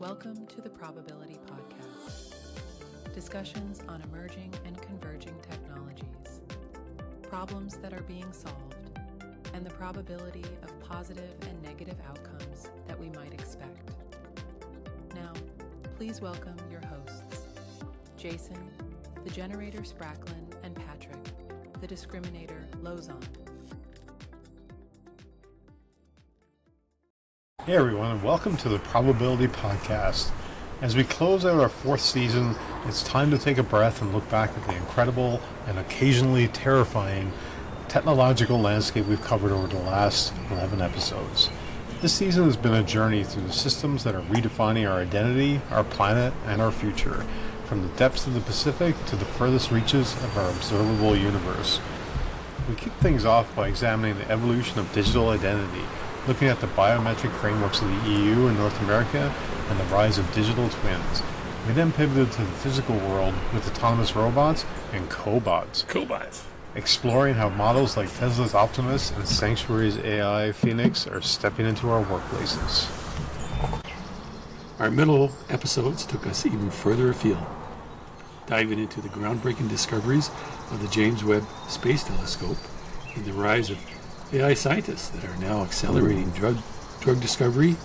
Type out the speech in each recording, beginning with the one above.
Welcome to the Probability Podcast. Discussions on emerging and converging technologies, problems that are being solved, and the probability of positive and negative outcomes that we might expect. Now, please welcome your hosts, Jason, the generator Spracklin, and Patrick, the discriminator Lozon. Hey everyone, and welcome to the Probability Podcast. As we close out our fourth season, it's time to take a breath and look back at the incredible and occasionally terrifying technological landscape we've covered over the last 11 episodes. This season has been a journey through the systems that are redefining our identity, our planet, and our future, from the depths of the Pacific to the furthest reaches of our observable universe. We kick things off by examining the evolution of digital identity, looking at the biometric frameworks of the EU and North America and the rise of digital twins. We then pivoted to the physical world with autonomous robots and cobots. Exploring how models like Tesla's Optimus and Sanctuary's AI Phoenix are stepping into our workplaces. Our middle episodes took us even further afield, diving into the groundbreaking discoveries of the James Webb Space Telescope and the rise of AI scientists that are now accelerating drug discovery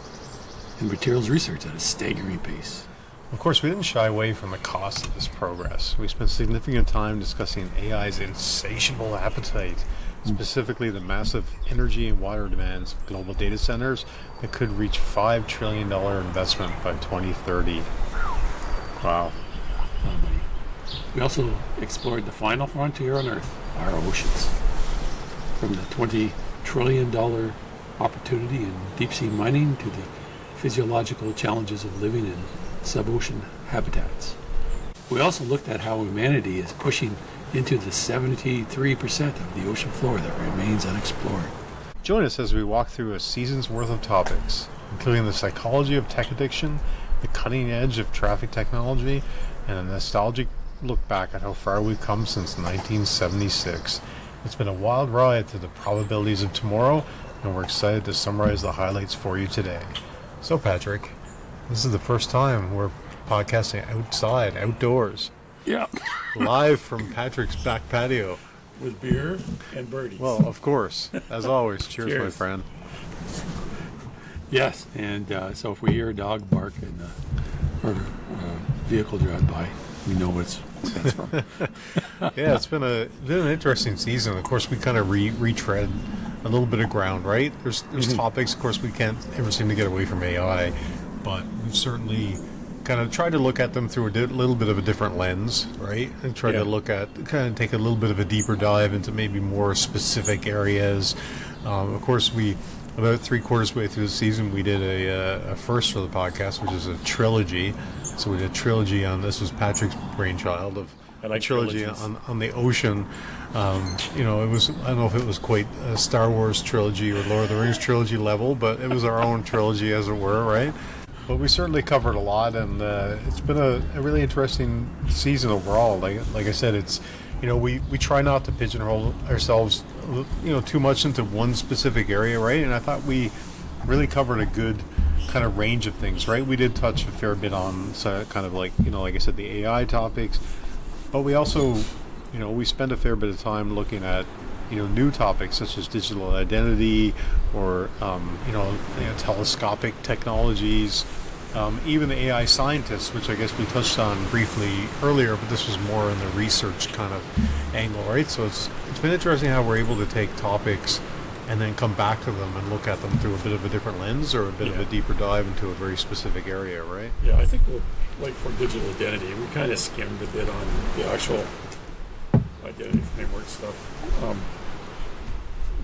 and materials research at a staggering pace. Of course, we didn't shy away from the cost of this progress. We spent significant time discussing AI's insatiable appetite, specifically the massive energy and water demands of global data centers that could reach $5 trillion investment by 2030. Wow. We also explored the final frontier on Earth, our oceans. From the $20 trillion opportunity in deep-sea mining to the physiological challenges of living in sub-ocean habitats. We also looked at how humanity is pushing into the 73% of the ocean floor that remains unexplored. Join us as we walk through a season's worth of topics, including the psychology of tech addiction, the cutting edge of traffic technology, and a nostalgic look back at how far we've come since 1976. It's been a wild ride through the probabilities of tomorrow, and we're excited to summarize the highlights for you today. So, Patrick, this is the first time we're podcasting outside, outdoors. Yeah. Live from Patrick's back patio. With beer and birdies. Well, of course. As always, cheers, my friend. Yes, and so if we hear a dog bark and or vehicle drive by, we know what that's from. Yeah, it's been an interesting season. Of course, we kind of retread a little bit of ground, right? There's topics, of course, we can't ever seem to get away from AI, but we've certainly kind of tried to look at them through a little bit of a different lens, right? And try to look at, kind of take a little bit of a deeper dive into maybe more specific areas. Of course, about 3/4 way through the season, we did a first for the podcast, which is a trilogy. So we did a trilogy on, this was Patrick's brainchild, of a trilogy on the ocean. It was, I don't know if it was quite a Star Wars trilogy or Lord of the Rings trilogy level, but it was our own trilogy, as it were, right? But we certainly covered a lot, and it's been a really interesting season overall. Like I said, it's, we try not to pigeonhole ourselves, too much into one specific area, right? And I thought we really covered a good kind of range of things, right? We did touch a fair bit on kind of like, like I said, the AI topics, but we also, we spend a fair bit of time looking at, new topics such as digital identity or, telescopic technologies, even the AI scientists, which I guess we touched on briefly earlier, but this was more in the research kind of angle, right? So it's been interesting how we're able to take topics and then come back to them and look at them through a bit of a different lens or a bit of a deeper dive into a very specific area, right? Yeah, I think like for digital identity, we kind of skimmed a bit on the actual identity framework stuff.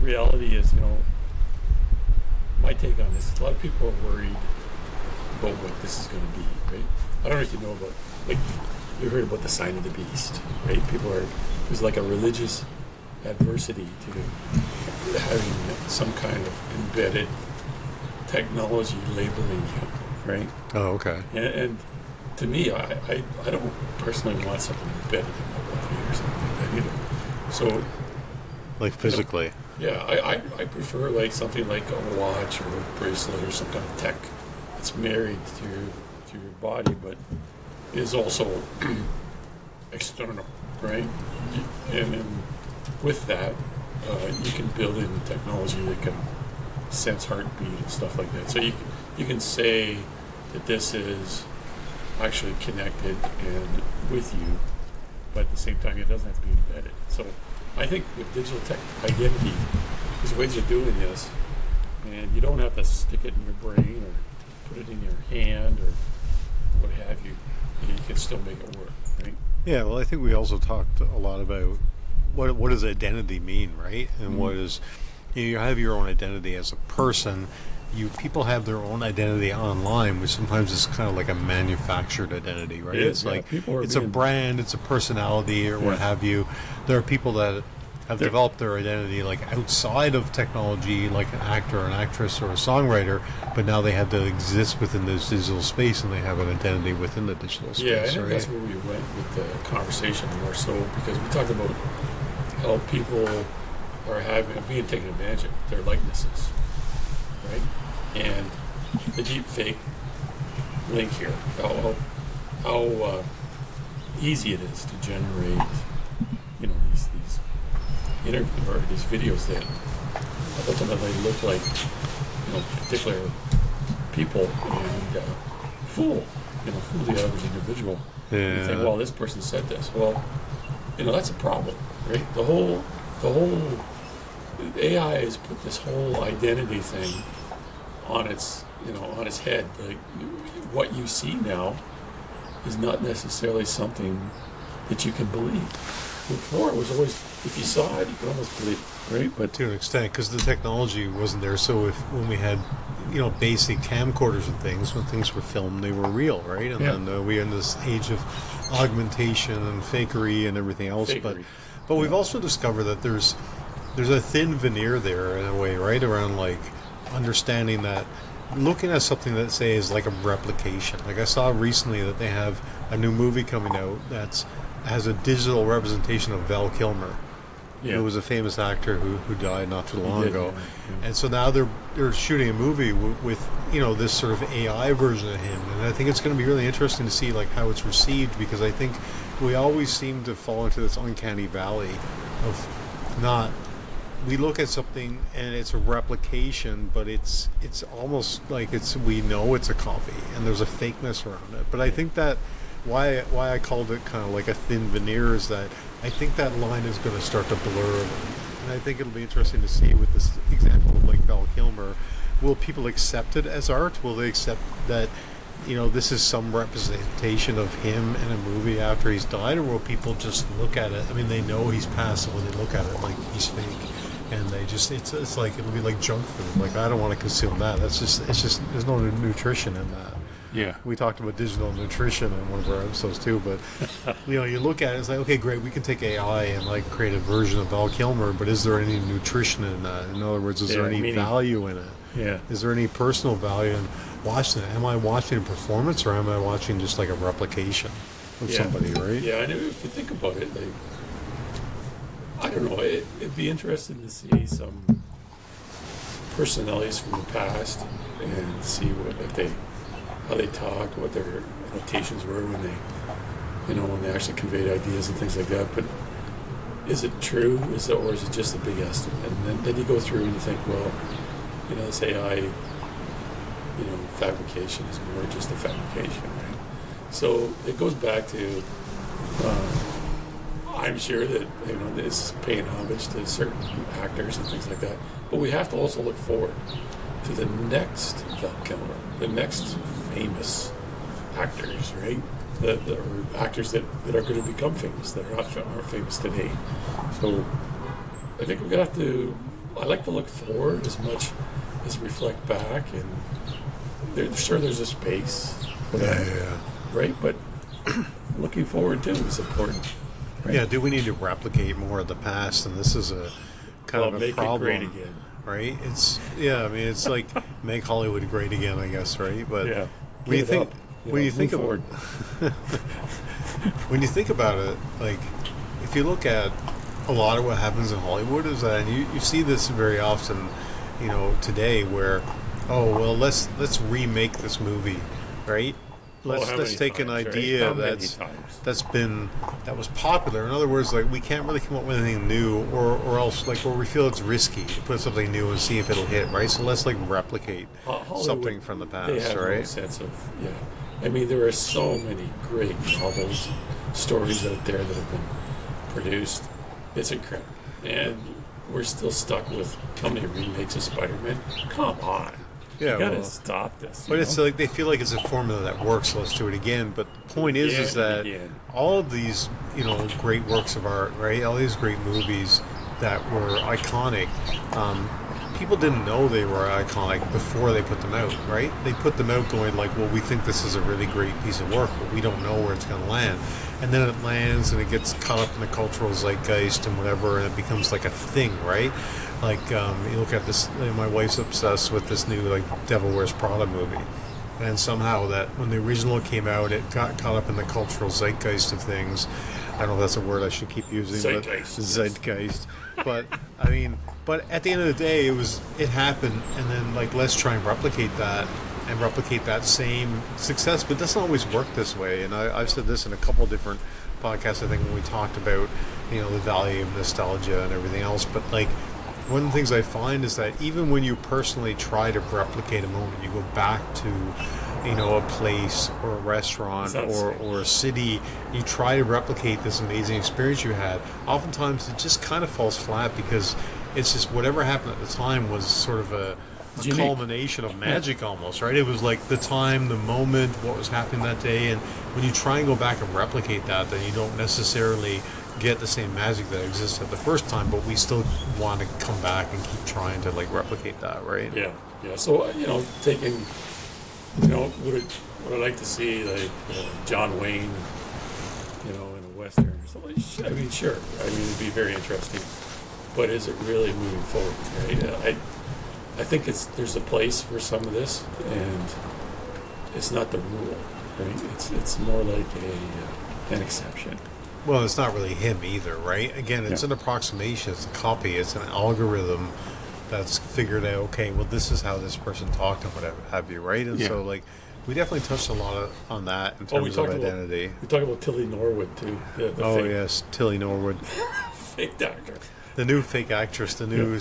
Reality is, my take on this, a lot of people are worried about what this is going to be, right? I don't know if you know about, like, you heard about the sign of the beast, right? There's like a religious adversity to having some kind of embedded technology labeling you, right? Oh, okay. And to me, I don't personally want something embedded in my body or something like that either. So, like physically. I prefer like something like a watch or a bracelet or some kind of tech that's married to to your body, but is also external, right? And with that, you can build in technology that can sense heartbeat and stuff like that. So you can say that this is actually connected and with you, but at the same time, it doesn't have to be embedded. So I think with digital tech identity, there's ways of doing this, and you don't have to stick it in your brain or put it in your hand or what have you. And you can still make it work, right? Yeah, well, I think we also talked a lot about what does identity mean, right? And what is, you have your own identity as a person. People have their own identity online, which sometimes is kind of like a manufactured identity, right? It is, It's yeah. like People are it's a being- brand, it's a personality, or what have you. There are people that have developed their identity like outside of technology, like an actor, or an actress, or a songwriter, but now they have to exist within this digital space, and they have an identity within the digital space. Yeah, I think right? that's where we went with the conversation more so, because we talked about how people are being taken advantage of their likenesses, right? And the deep fake link here, how easy it is to generate, these these videos that ultimately look like, particular people and fool the average individual. Yeah. You think, well, this person said this. Well, that's a problem, right? The whole AI has put this whole identity thing on its head. Like, what you see now is not necessarily something that you can believe. Before, it was always, if you saw it, you could almost believe it, right? But to an extent, because the technology wasn't there. So when we had, basic camcorders and things, when things were filmed, they were real, right? And then we are in this age of augmentation and fakery and everything else. Fakery. But we've also discovered that there's a thin veneer there in a way, right? Around like understanding that, looking at something that say is like a replication. Like I saw recently that they have a new movie coming out has a digital representation of Val Kilmer, who was a famous actor who died not too long ago. Yeah. And so now they're shooting a movie with this sort of AI version of him, and I think it's going to be really interesting to see like how it's received, because I think we always seem to fall into this uncanny valley of not. We look at something and it's a replication, but it's almost like we know it's a copy, and there's a fakeness around it. But I think that why I called it kind of like a thin veneer is that I think that line is going to start to blur a little. And I think it'll be interesting to see with this example of like Val Kilmer, will people accept it as art? Will they accept that this is some representation of him in a movie after he's died, or will people just look at it? I mean, they know he's passed, so when they look at it like he's fake, and they just it's like it'll be like junk food. Like, I don't want to consume that. It's just there's no nutrition in that. Yeah. We talked about digital nutrition in one of our episodes too, but you look at it, it's like, okay, great, we can take AI and like create a version of Val Kilmer, but is there any nutrition in that? In other words, is there any value in it? Yeah. Is there any personal value in watching it? Am I watching a performance, or am I watching just like a replication of somebody, right? Yeah, and if you think about it, like, I don't know, it'd be interesting to see some personalities from the past and see how they talk, what their annotations were when they actually conveyed ideas and things like that. But is it true? Or is it just a big estimate? And then you go through and you think, well, this AI, fabrication is more just a fabrication, right? So it goes back to, I'm sure that, it's paying homage to certain actors and things like that. But we have to also look forward to the next Val Kilmer, the next famous actors, right? Or actors that are going to become famous, that aren't famous today. So I think we're going to have to, I like to look forward as much as reflect back, and there's a space for that, right? But looking forward too is important. Right? Yeah, do we need to replicate more of the past? And this is a kind of a make problem. it great again. Right? It's like make Hollywood great again, I guess, right? But Yeah. when you think forward. when you think about it, like if you look at a lot of what happens in Hollywood is that, and you see this very often, today, where let's remake this movie, right? let's take an idea that was popular. In other words, like we can't really come up with anything new, or else like where we feel it's risky to put something new and see if it'll hit, right? So let's like replicate something from the past, they have right? No sense of I mean, there are so many great novels, stories out there that have been produced. It's incredible, and we're still stuck with how many remakes of Spider-Man? Come on. Yeah, you gotta stop this. But it's like they feel like it's a formula that works, so let's do it again. But the point is that all of these, great works of art, right? All these great movies that were iconic, people didn't know they were iconic before they put them out, right? They put them out going like, well, we think this is a really great piece of work, but we don't know where it's going to land. And then it lands and it gets caught up in the cultural zeitgeist and whatever, and it becomes like a thing, right? Like, you look at this, my wife's obsessed with this new, like, Devil Wears Prada movie. And somehow that, when the original came out, it got caught up in the cultural zeitgeist of things. I don't know if that's a word I should keep using. Zeitgeist. But, I mean, but at the end of the day, it happened, and then, like, let's try and replicate that same success. But it doesn't always work this way. And I've said this in a couple different podcasts, I think, when we talked about, the value of nostalgia and everything else. But, like, one of the things I find is that even when you personally try to replicate a moment, you go back to, a place or a restaurant or a city, you try to replicate this amazing experience you had, oftentimes it just kind of falls flat because it's just whatever happened at the time was sort of a culmination of magic almost, right? It was like the time, the moment, what was happening that day, and when you try and go back and replicate that, then you don't necessarily get the same magic that existed the first time, but we still want to come back and keep trying to like replicate that, right? Yeah. So taking, would I like to see like John Wayne, in a western or something? I mean, sure. I mean, it'd be very interesting, but is it really moving forward? Right? I think there's a place for some of this, and it's not the rule, right? It's more like an exception. Well, it's not really him either, right? Again, it's an approximation, it's a copy, it's an algorithm that's figured out, okay, well, this is how this person talked and whatever have you, right? And so, like, we definitely touched a lot on that in terms of identity. We talked about Tilly Norwood, too. Yes, Tilly Norwood. Fake doctor. The new fake actress, the new,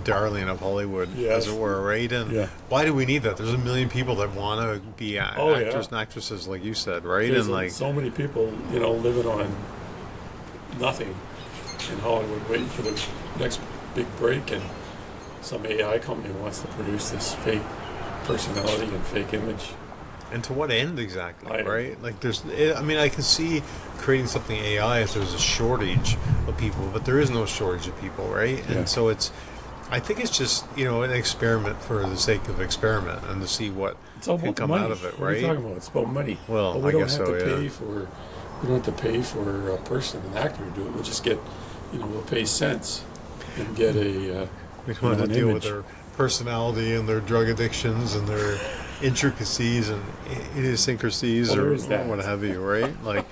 darling of Hollywood, as it were, right? And why do we need that? There's a million people that want to be actors and actresses, like you said, right? There's and like so many people, living on nothing in Hollywood, waiting for the next big break, and some AI company wants to produce this fake personality and fake image. And to what end exactly, right? Like, I can see creating something AI if there's a shortage of people, but there is no shortage of people, right? And so I think it's just, an experiment for the sake of experiment and to see what can come out of it, right? What are you talking about? It's about money. Well, we don't have to pay for a person, an actor to do it. We'll just get, we'll pay cents and get a we don't have to deal with their personality and their drug addictions and their intricacies and idiosyncrasies or what have you, right? Like,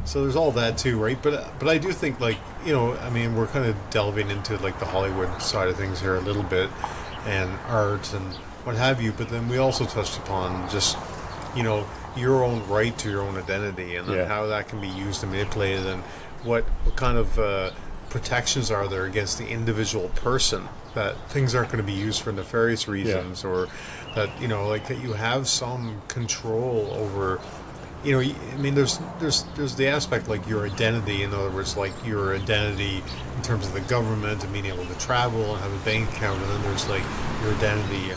so there's all that too, right? But I do think, like, we're kind of delving into like the Hollywood side of things here a little bit, and art and what have you. But then we also touched upon just, your own right to your own identity and then how that can be used and manipulated, and what kind of protections are there against the individual person, that things aren't going to be used for nefarious reasons, or that that you have some control over. There's the aspect like your identity. In other words, like your identity in terms of the government and being able to travel and have a bank account, and then there's like your identity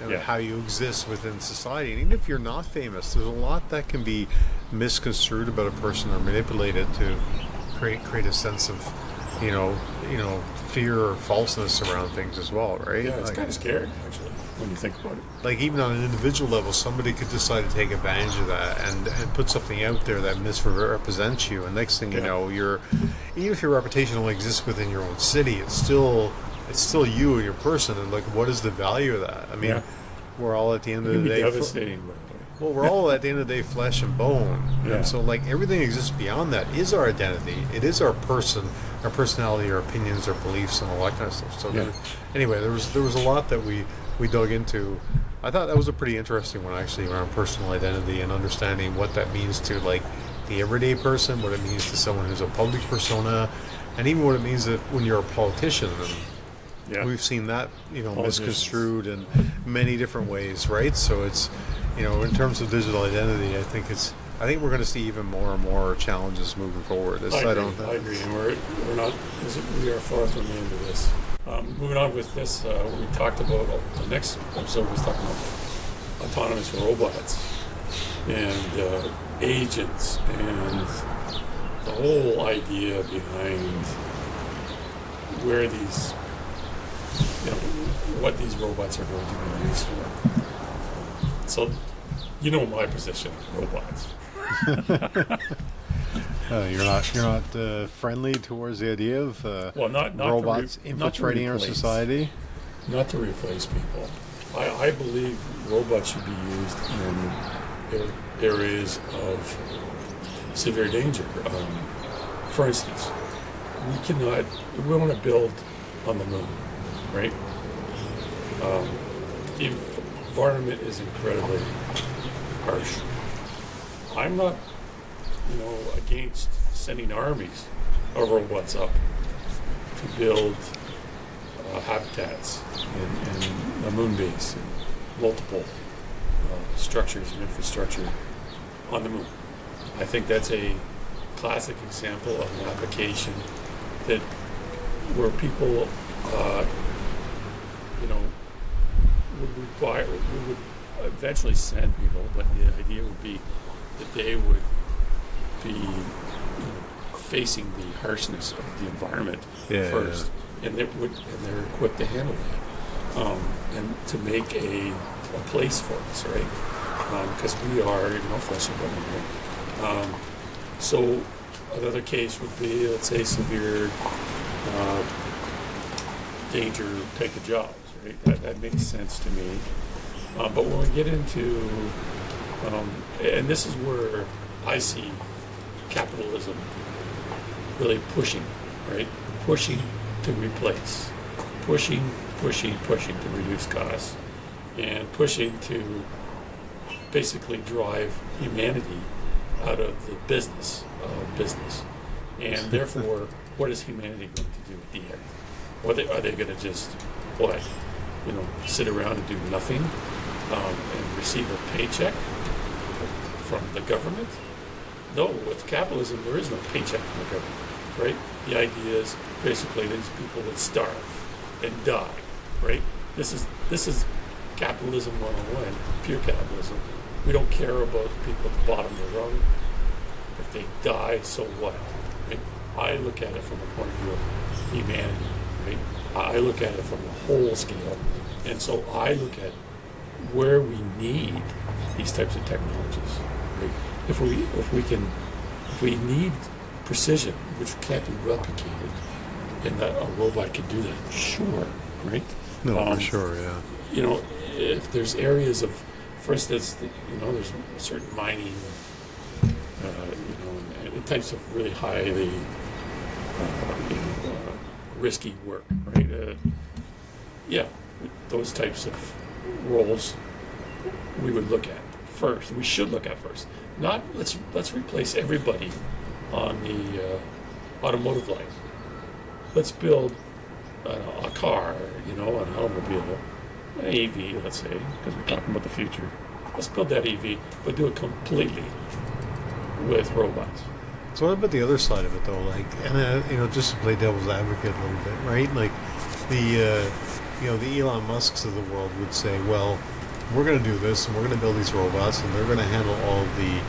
and how you exist within society. And even if you're not famous, there's a lot that can be misconstrued about a person or manipulated to create a sense of fear or falseness around things as well, right? Yeah, it's kind of scary, actually, when you think about it. Like, even on an individual level, somebody could decide to take advantage of that and put something out there that misrepresents you, and next thing you know, even if your reputation only exists within your own city, it's still you and your person, and like, what is the value of that? I mean, we're all at the end of the day devastating. Well, we're all at the end of the day flesh and bone, and so like everything that exists beyond that is our identity. It is our person, our personality, our opinions, our beliefs, and all that kind of stuff. So anyway, there was a lot that we dug into I thought that was a pretty interesting one, actually, around personal identity and understanding what that means to, like, the everyday person, what it means to someone who's a public persona, and even what it means that when you're a politician. And we've seen that, misconstrued in many different ways, right? So it's, in terms of digital identity, I think we're going to see even more and more challenges moving forward. I agree, and we are far from the end of this. Moving on with this, we talked about the next episode was talking about autonomous robots and agents and the whole idea behind where these, what these robots are going to be used for. So, my position on robots. You're not friendly towards the idea of not robots infiltrating our society? Not to replace people. I believe robots should be used in areas of severe danger. For instance, we want to build on the moon, right? The environment is incredibly harsh. I'm not against sending armies of robots up to build habitats in the moon base and multiple structures and infrastructure on the moon. I think that's a classic example of an application that where people we would eventually send people, but the idea would be that they would be facing the harshness of the environment first, and they're equipped to handle that, and to make a place for us, right? Because we are, flesh and blood, right? So another case would be, let's say, severe danger type of jobs, right? That makes sense to me. But when we get into, and this is where I see capitalism really pushing, right? Pushing to replace, pushing to reduce costs, and pushing to basically drive humanity out of the business of business. And therefore, what is humanity going to do at the end? Are they going to just, sit around and do nothing and receive a paycheck from the government? No, with capitalism, there is no paycheck from the government, right? The idea is basically these people would starve and die, right? This is capitalism 101, pure capitalism. We don't care about the people at the bottom of the rung. If they die, so what? Right? I look at it from the point of view of humanity, right? I look at it from the whole scale. And so I look at where we need these types of technologies, right? If we need precision, which can't be replicated, and that a robot can do that, sure, right? No, for sure, yeah. If there's areas of, for instance, there's certain mining, and types of really highly, risky work, right? Those types of roles we would look at first. We should look at first. Not let's replace everybody on the automotive line. Let's build a car, an automobile, an EV, let's say, because we're talking about the future. Let's build that EV, but do it completely with robots. So what about the other side of it, though? Like, and just to play devil's advocate a little bit, right? Like, the Elon Musks of the world would say, well, we're going to do this, and we're going to build these robots, and they're going to handle all the,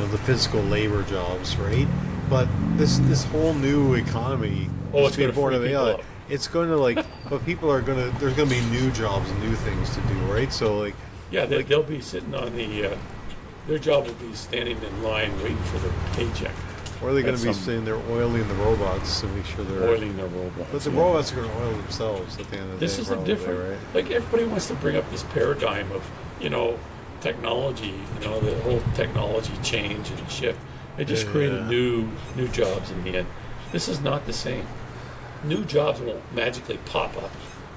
the physical labor jobs, right? But this whole new economy is being born of AI. It's going to but people are going to. There's going to be new jobs and new things to do, right? So they'll be sitting on their job will be standing in line waiting for their paycheck. Or are they going to be sitting there oiling the robots to make sure they're oiling their robots? But the robots are going to oil themselves at the end of the day. This is a different, right? Everybody wants to bring up this paradigm of technology, the whole technology change and shift. It just created new jobs in the end. This is not the same. New jobs won't magically pop up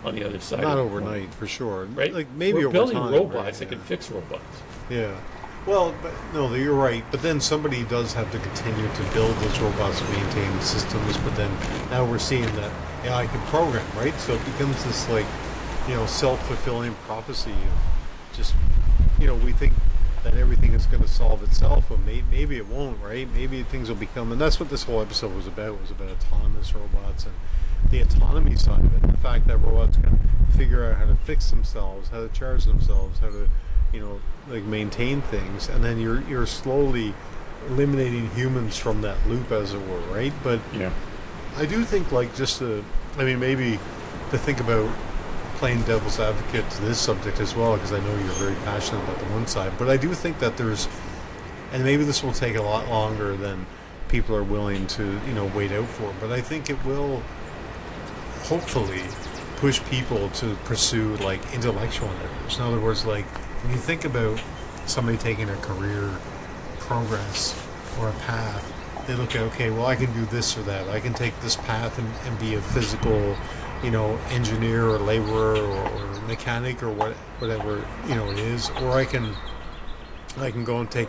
on the other side. Not of the coin. overnight, for sure. Right? Like maybe we're over building time, robots right? that Yeah. can fix robots. Yeah. Well, but no, you're right. But then somebody does have to continue to build those robots, maintain the systems. But then now we're seeing that AI can program, right? So it becomes this like, self-fulfilling prophecy of just, we think that everything is going to solve itself, but maybe it won't, right? Maybe things will become, and that's what this whole episode was about autonomous robots and the autonomy side of it. The fact that robots can figure out how to fix themselves, how to charge themselves, how to maintain things, and then you're slowly eliminating humans from that loop, as it were, right? But Yeah. I do think, maybe to think about playing devil's advocate to this subject as well, because I know you're very passionate about the one side, but I do think that and maybe this will take a lot longer than people are willing to, wait out for, but I think it will hopefully push people to pursue intellectual endeavors. In other words, when you think about somebody taking a career progress or a path, they look at, okay, well, I can do this or that. I can take this path and be a physical, engineer or laborer or mechanic or whatever, it is. Or I can go and get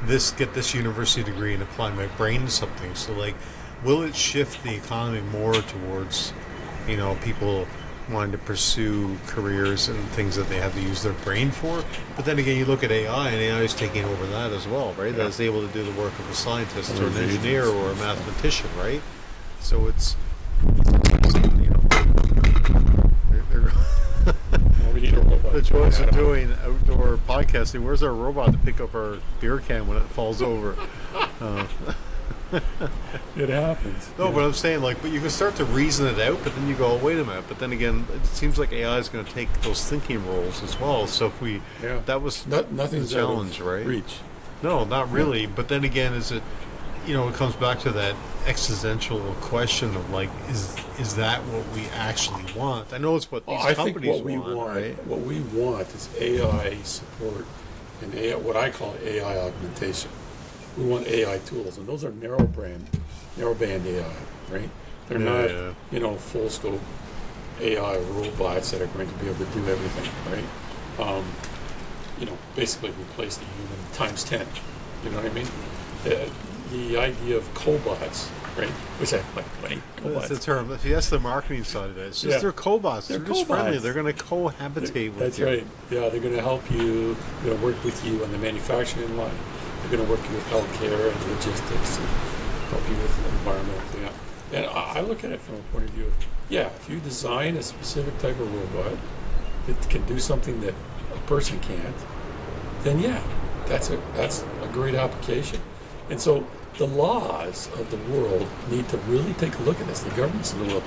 this university degree and apply my brain to something. So, will it shift the economy more towards, people wanting to pursue careers and things that they have to use their brain for? But then again, you look at AI, and AI is taking over that as well, right? Yeah. That is able to do the work of a scientist Or or an engineer agents. or a mathematician, right? So it's they're Well, we need a robot. the choice of doing outdoor podcasting. Where's our robot to pick up our beer can when it falls over? It happens. No, but I'm saying, but you can start to reason it out, but then you go, wait a minute. But then again, it seems like AI is going to take those thinking roles as well. So if that was Nothing's the challenge, out of right? reach. No, not really. But then again, is it, it comes back to that existential question of is that what we actually want? I know it's what these I think companies what we want, right? what we want is AI support and what I call AI augmentation. We want AI tools, and those are narrowband AI, right? They're not, full scope AI robots that are going to be able to do everything, right? Basically replace the human times 10. You know what I mean? The idea of cobots, right? Which I like playing That's cobots. the term. That's the marketing side of it. It's just they're cobots. They're just friendly. cobots. They're going to cohabitate with That's you. right. Yeah, they're going to help you. They're going to work with you on the manufacturing line. They're going to work with healthcare and logistics and help you with environmental cleanup. And I look at it from a point of view of, if you design a specific type of robot that can do something that a person can't, then that's a great application. And so the laws of the world need to really take a look at this. The governments of the world,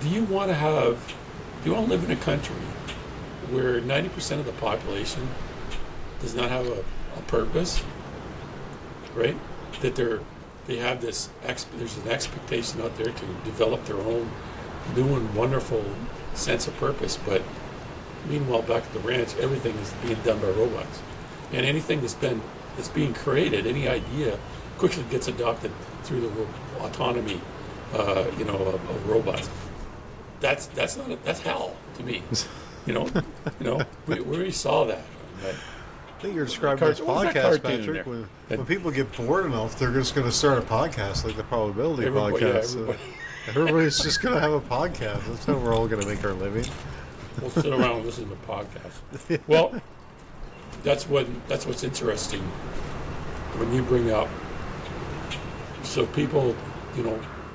do you want to live in a country where 90% of the population does not have a purpose, right? That they have this, there's an expectation out there to develop their own new and wonderful sense of purpose, but meanwhile back at the ranch, everything is being done by robots. And anything that's being created, any idea, quickly gets adopted through the autonomy, of robots. That's hell to me. We already saw that. I think you're describing this What was that podcast, cartoon Patrick. there? When people get bored enough, they're just going to start a podcast, like the probability podcast. Everybody's just going to have a podcast. That's how we're all going to make our living. We'll sit around and listen to podcasts. Well, that's what's interesting when you bring up. So people,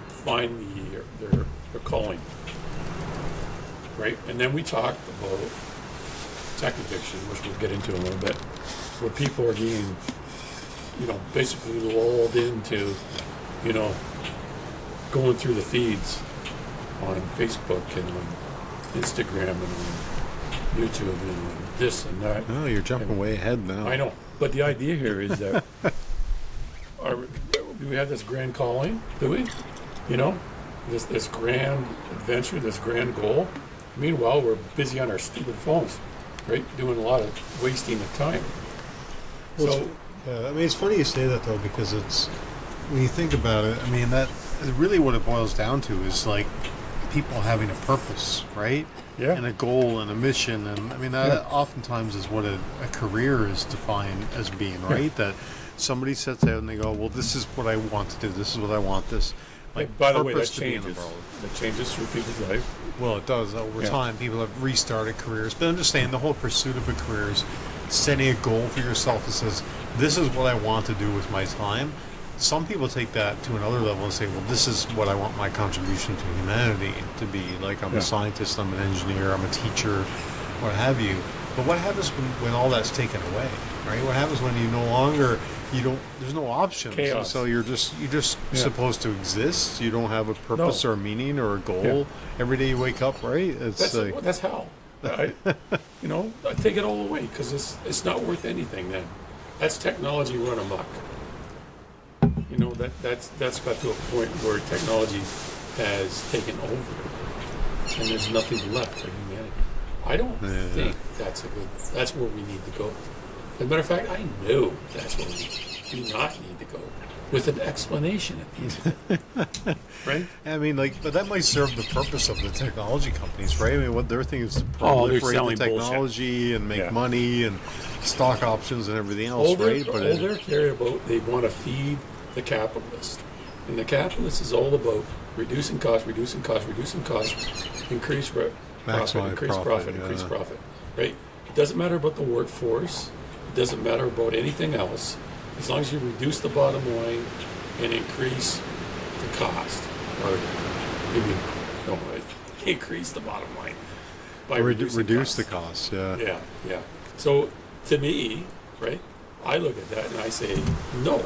find their calling, right? And then we talked about tech addiction, which we'll get into in a little bit, where people are being, basically lulled into, going through the feeds on Facebook and on Instagram and on YouTube and on this and that. Oh, you're jumping way ahead now. I know, but the idea here is that do we have this grand calling? Do we? This grand adventure, this grand goal. Meanwhile, we're busy on our stupid phones, right? Doing a lot of wasting of time. Well, it's funny you say that though, because it's when you think about it. That really what it boils down to is people having a purpose, right? Yeah. And a goal and a mission. And I mean, that oftentimes is what a career is defined as being, right? That somebody sets out and they go, well, this is what I want to do. This is what I want this. Like, by the way, that purpose to be in the changes. world. That changes through people's life. Well, it does. Over time, people have restarted careers. But I'm just saying, the whole pursuit of a career is setting a goal for yourself that says, this is what I want to do with my time. Some people take that to another level and say, well, this is what I want my contribution to humanity to be. Like, I'm a scientist, I'm an engineer, I'm a teacher, what have you. But what happens when all that's taken away, right? What happens when you no longer, there's no options. Chaos. So you're just supposed to exist. You don't have a purpose or a meaning or a goal. Every day you wake up, right? That's hell. I take it all away because it's not worth anything then. That's technology run amok. That's got to a point where technology has taken over and there's nothing left for humanity. I don't think that's where we need to go. As a matter of fact, I know that's where we do not need to go, with an explanation at the end of it. Right? I mean, but that might serve the purpose of the technology companies, right? I mean, what their thing is to they're proliferate the selling technology and make money and stock options and everything else, right? All they're caring about, they want to feed the capitalist. And the capitalist is all about reducing cost, increase profit, right? It doesn't matter about the workforce. It doesn't matter about anything else. As long as you reduce the bottom line and increase the cost, or increase the bottom line by reduce the cost. Yeah. So to me, right, I look at that and I say no.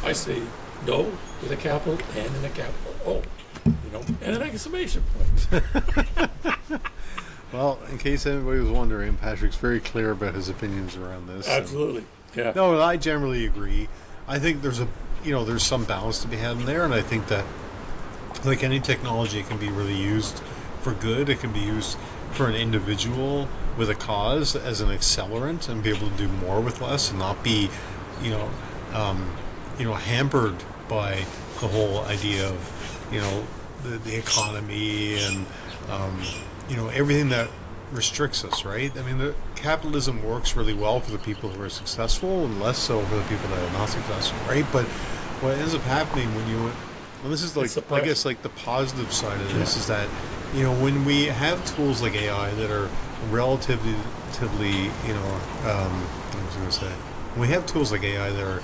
I say no with a capital N and a capital O, and an exclamation point. Well, in case anybody was wondering, Patrick's very clear about his opinions around this. Absolutely. Yeah. No, I generally agree. I think there's some balance to be had in there, and I think that, like any technology, it can be really used for good. It can be used for an individual with a cause as an accelerant and be able to do more with less and not be, hampered by the whole idea of, the economy and, everything that restricts us, right? I mean, the capitalism works really well for the people who are successful and less so for the people that are not successful, right? But what ends up happening when this is I guess the positive side of this is that, when we have tools like AI that are relatively, when we have tools like AI that are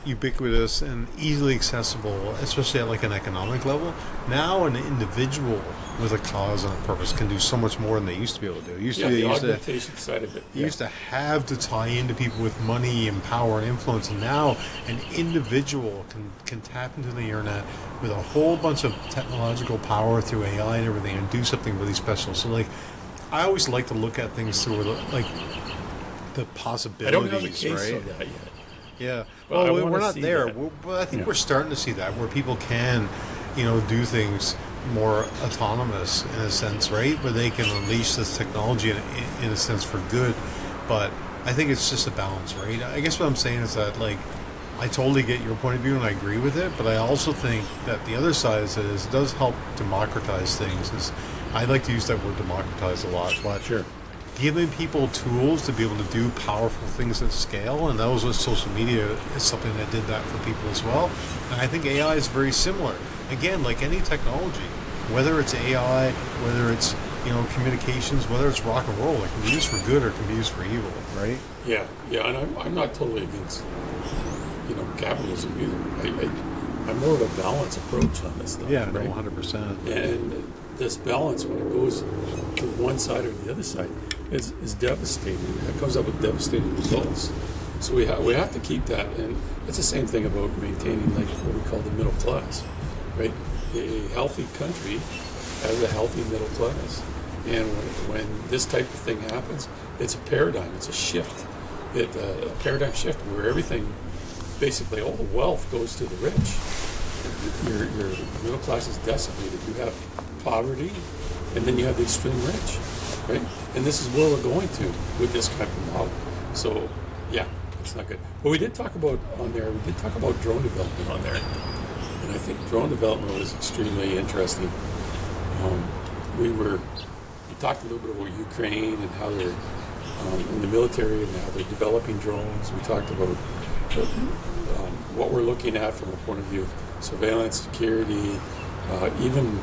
ubiquitous and easily accessible, especially at an economic level, now an individual with a cause and a purpose can do so much more than they used to be able to do. The augmentation side of it. You used to have to tie into people with money and power and influence, and now an individual can tap into the internet with a whole bunch of technological power through AI and everything and do something really special. So I always like to look at things through the possibilities, I don't have a case right? of that yet. Yeah. Well, we're not there. That. I think we're starting to see that, where people can, do things more autonomous in a sense, right? Where they can unleash this technology in a sense for good. But I think it's just a balance, right? I guess what I'm saying is that, I totally get your point of view and I agree with it, but I also think that the other side is it does help democratize things. I like to use that word democratize a lot, but sure. Giving people tools to be able to do powerful things at scale, and that was what social media is something that did that for people as well. And I think AI is very similar. Again, like any technology, whether it's AI, whether it's communications, whether it's rock and roll, it can be used for good or it can be used for evil, right? Yeah, and I'm not totally against capitalism either. I'm more of a balanced approach on this stuff. Yeah, right? 100%. And this balance, when it goes to one side or the other side, is devastating. It comes up with devastating results. So we have to keep that, and it's the same thing about maintaining what we call the middle class, right? A healthy country has a healthy middle class, and when this type of thing happens, it's a paradigm. It's a shift. A paradigm shift where everything, basically all the wealth goes to the rich. Your middle class is decimated. You have poverty, and then you have the extreme rich, right? And this is where we're going to with this kind of model. So, yeah, it's not good. But we did talk about drone development on there. And I think drone development was extremely interesting. we talked a little bit about Ukraine and how they're in the military and how they're developing drones. We talked about what we're looking at from a point of view of surveillance, security, even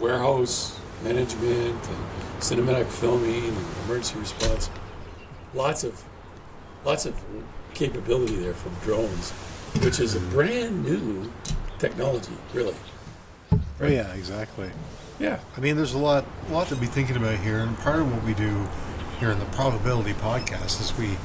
warehouse management and cinematic filming and emergency response. Lots of capability there from drones, which is a brand new technology, really. Oh yeah, exactly. Yeah. I mean, there's a lot to be thinking about here, and part of what we do here in the Probability Podcast is we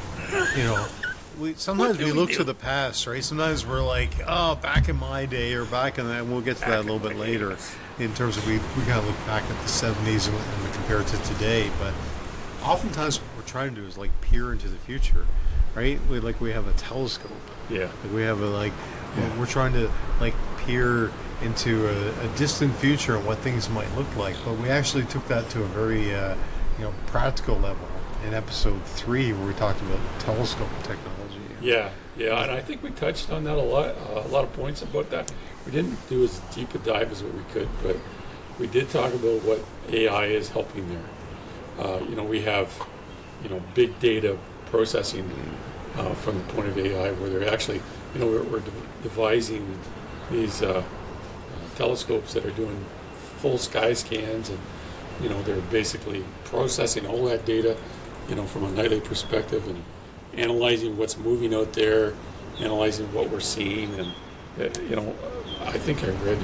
sometimes we look to the past, right? Sometimes we're like, oh, back in my day or back in that, and we'll get to that a little bit later in terms of we kind of look back at the 70s and compare it to today. But oftentimes what we're trying to do is like peer into the future, right? We have a telescope. Yeah. Like we have we're trying to like peer into a distant future and what things might look like. But we actually took that to a very practical level in episode 3 where we talked about telescope technology. Yeah, and I think we touched on that a lot of points about that. We didn't do as deep a dive as what we could, but we did talk about what AI is helping there. We have, big data processing from the point of AI where they're actually, we're devising these telescopes that are doing full sky scans, and they're basically processing all that data, from a nightly perspective and analyzing what's moving out there, analyzing what we're seeing, and I think I read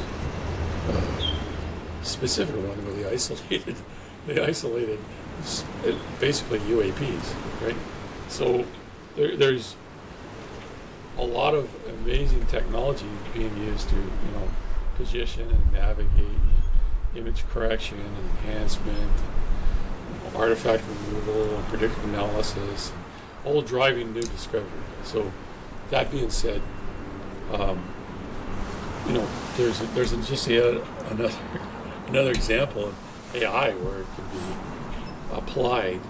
a specific one where they isolated basically UAPs, right? So there's a lot of amazing technology being used to position and navigate, image correction, enhancement, artifact removal, and predictive analysis, all driving new discovery. So that being said, there's just another example of AI where it can be applied,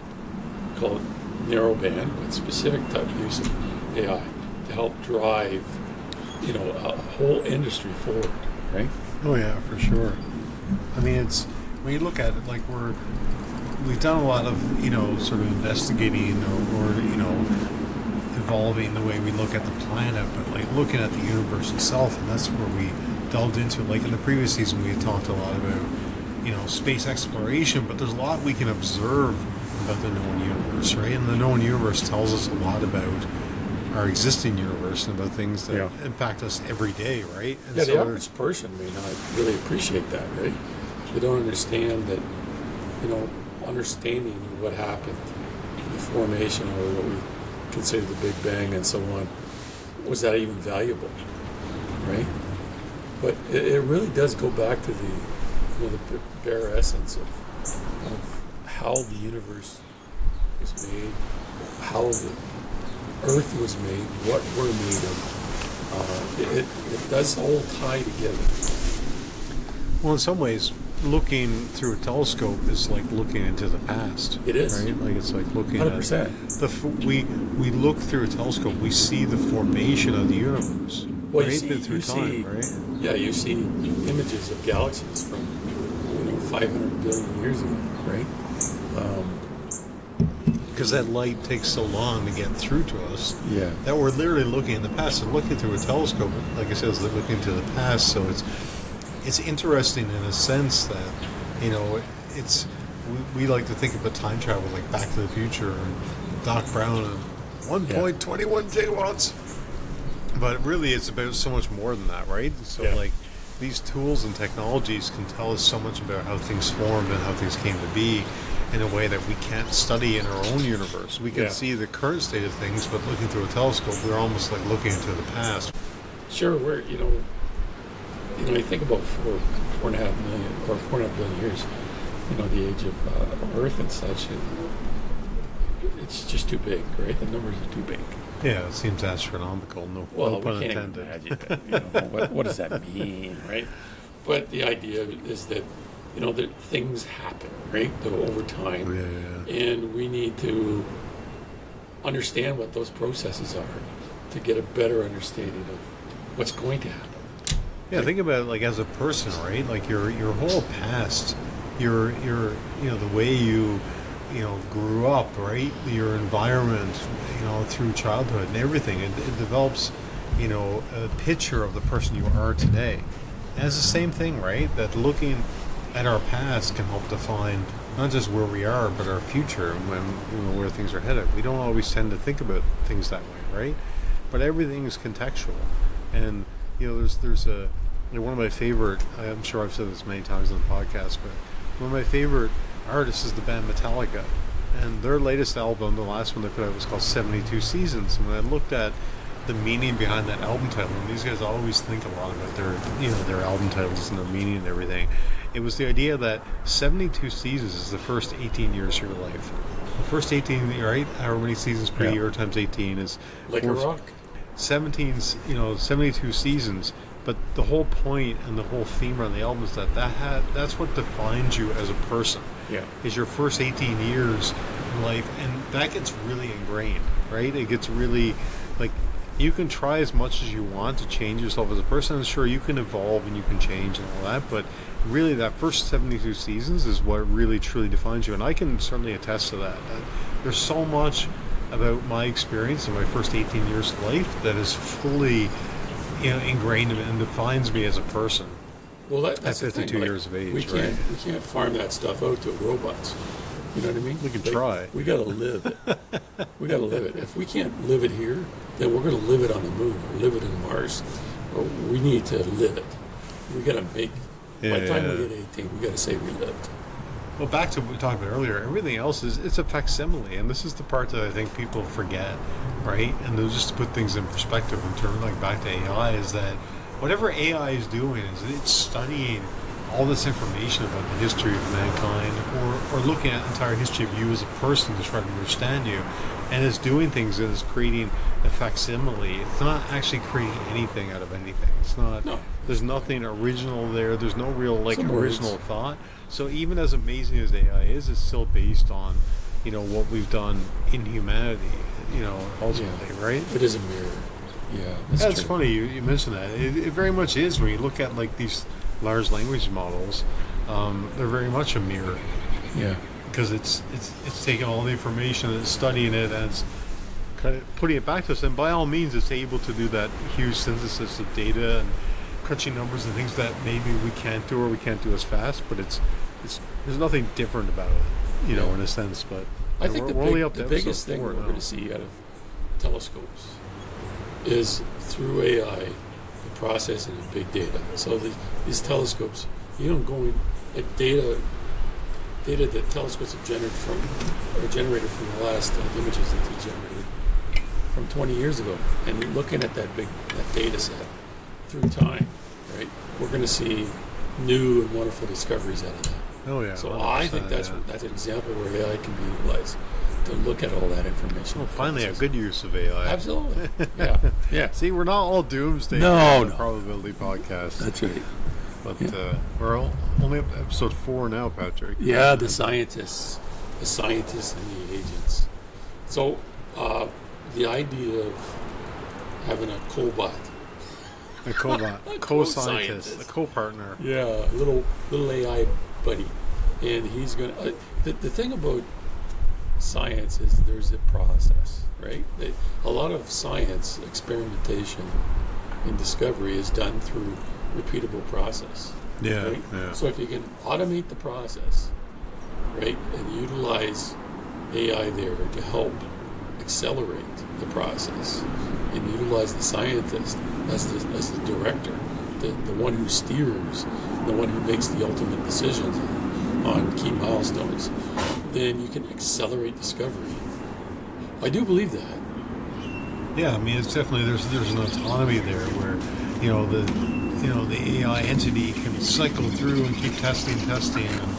called narrowband, but specific type of use of AI to help drive, a whole industry forward, right? Oh yeah, for sure. I mean, it's when you look at it, like we've done a lot of sort of investigating or evolving the way we look at the planet, but like looking at the universe itself, and that's where we delved into. Like in the previous season, we had talked a lot about space exploration, but there's a lot we can observe about the known universe, right? And the known universe tells us a lot about our existing universe and about things that impact us every day, right? And the average person may not really appreciate that, right? They don't understand that, understanding what happened, the formation or what we consider the Big Bang and so on, was that even valuable, right? But it really does go back to the bare essence of how the universe was made, how the Earth was made, what we're made of. It does all tie together. Well, in some ways, looking through a telescope is like looking into the past. It is, right? Like it's like looking 100%. at we look through a telescope. We see the formation of the universe. Well, right? Through time, right? Yeah, you see images of galaxies from 500 billion years ago, right? Because that light takes so long to get through to us, yeah, that we're literally looking in the past. And looking through a telescope, like I said, is looking to the past. So it's interesting in a sense that it's we like to think of a time travel like Back to the Future and Doc Brown and 1.21 gigawatts, but really it's about so much more than that, right? So like these tools and technologies can tell us so much about how things formed and how things came to be in a way that we can't study in our own universe. We can see the current state of things, but looking through a telescope, we're almost like looking into the past. Sure, we're you think about 4.5 million or 4.5 billion years, the age of Earth and such. It's just too big, right? The numbers are too big. Yeah, it seems astronomical. No pun intended. Imagine, what does that mean, right? But the idea is that that things happen, right? Over time, and we need to understand what those processes are to get a better understanding of what's going to happen. Yeah, think about it like as a person, right? Like your whole past the way you grew up, right? Your environment, through childhood and everything. It develops, a picture of the person you are today. And it's the same thing, right? That looking at our past can help define not just where we are, but our future and where things are headed. We don't always tend to think about things that way, right? But everything is contextual. And, there's one of my favorite, I'm sure I've said this many times on the podcast, but one of my favorite artists is the band Metallica. And their latest album, the last one they put out, was called 72 Seasons. And when I looked at the meaning behind that album title, and these guys always think a lot about their album titles and their meaning and everything, it was the idea that 72 seasons is the first 18 years of your life. The first 18, right? However many seasons per year times 18 is... Like a rock. 72 seasons. But the whole point and the whole theme on the album is that's what defines you as a person. Yeah. Is your first 18 years in life, and that gets really ingrained, right? It gets really, like, you can try as much as you want to change yourself as a person, and sure, you can evolve and you can change and all that, but really that first 72 seasons is what really truly defines you. And I can certainly attest to that. There's so much about my experience in my first 18 years of life that is fully ingrained and defines me as a person. Well, that's at 52 years of age, we right? We can't farm that stuff out to robots. You know what I mean? We can try. We got to live it. We got to live it. If we can't live it here, then we're going to live it on the moon or live it in Mars. Or we need to live it. We got to make. By the time we get 18, we got to say we lived. Well, back to what we talked about earlier, everything else it's a facsimile, and this is the part that I think people forget, right? And just to put things in perspective in terms, like back to AI, is that whatever AI is doing is it's studying all this information about the history of mankind, or looking at the entire history of you as a person to try to understand you, and it's doing things and it's creating a facsimile. It's not actually creating anything out of anything. It's not. No. There's nothing original there. There's no real Some original words. thought. So even as amazing as AI is, it's still based on, what we've done in humanity, ultimately, right? It is a mirror. Yeah, That's true. funny you mentioned that. It very much is. When you look at like these large language models, they're very much a mirror. Yeah. Because it's taking all the information and it's studying it and it's kind of putting it back to us. And by all means, it's able to do that huge synthesis of data and crunching numbers and things that maybe we can't do or we can't do as fast. But there's nothing different about it, in a sense. But I think we're only up to the biggest thing episode 4 we're now. going to see out of telescopes is through AI, the processing of big data. So these telescopes, going like data that telescopes have generated from the last images that they generated from 20 years ago, and you're looking at that data set through time, right? We're going to see new and wonderful discoveries out of that. Oh yeah. So I think that's an example where AI can be utilized to look at all that information. Well, finally, a good use of AI. Absolutely. Yeah. Yeah. See, we're not all doomsday. No, on the no. Probability podcast. That's right. But we're only up to episode 4 now, Patrick. Yeah, the scientists and the agents. So the idea of having a cobot, A cobot, A co-scientist, co-scientist. a co-partner. yeah, a little AI buddy, and he's gonna. The thing about science is there's a process, right? A lot of science experimentation and discovery is done through repeatable process. Yeah, Right? yeah. So if you can automate the process, right, and utilize AI there to help accelerate the process, and utilize the scientist as the director, the one who steers, the one who makes the ultimate decisions on key milestones, then you can accelerate discovery. I do believe that. Yeah, I mean, it's definitely there's an autonomy there where the AI entity can cycle through and keep testing and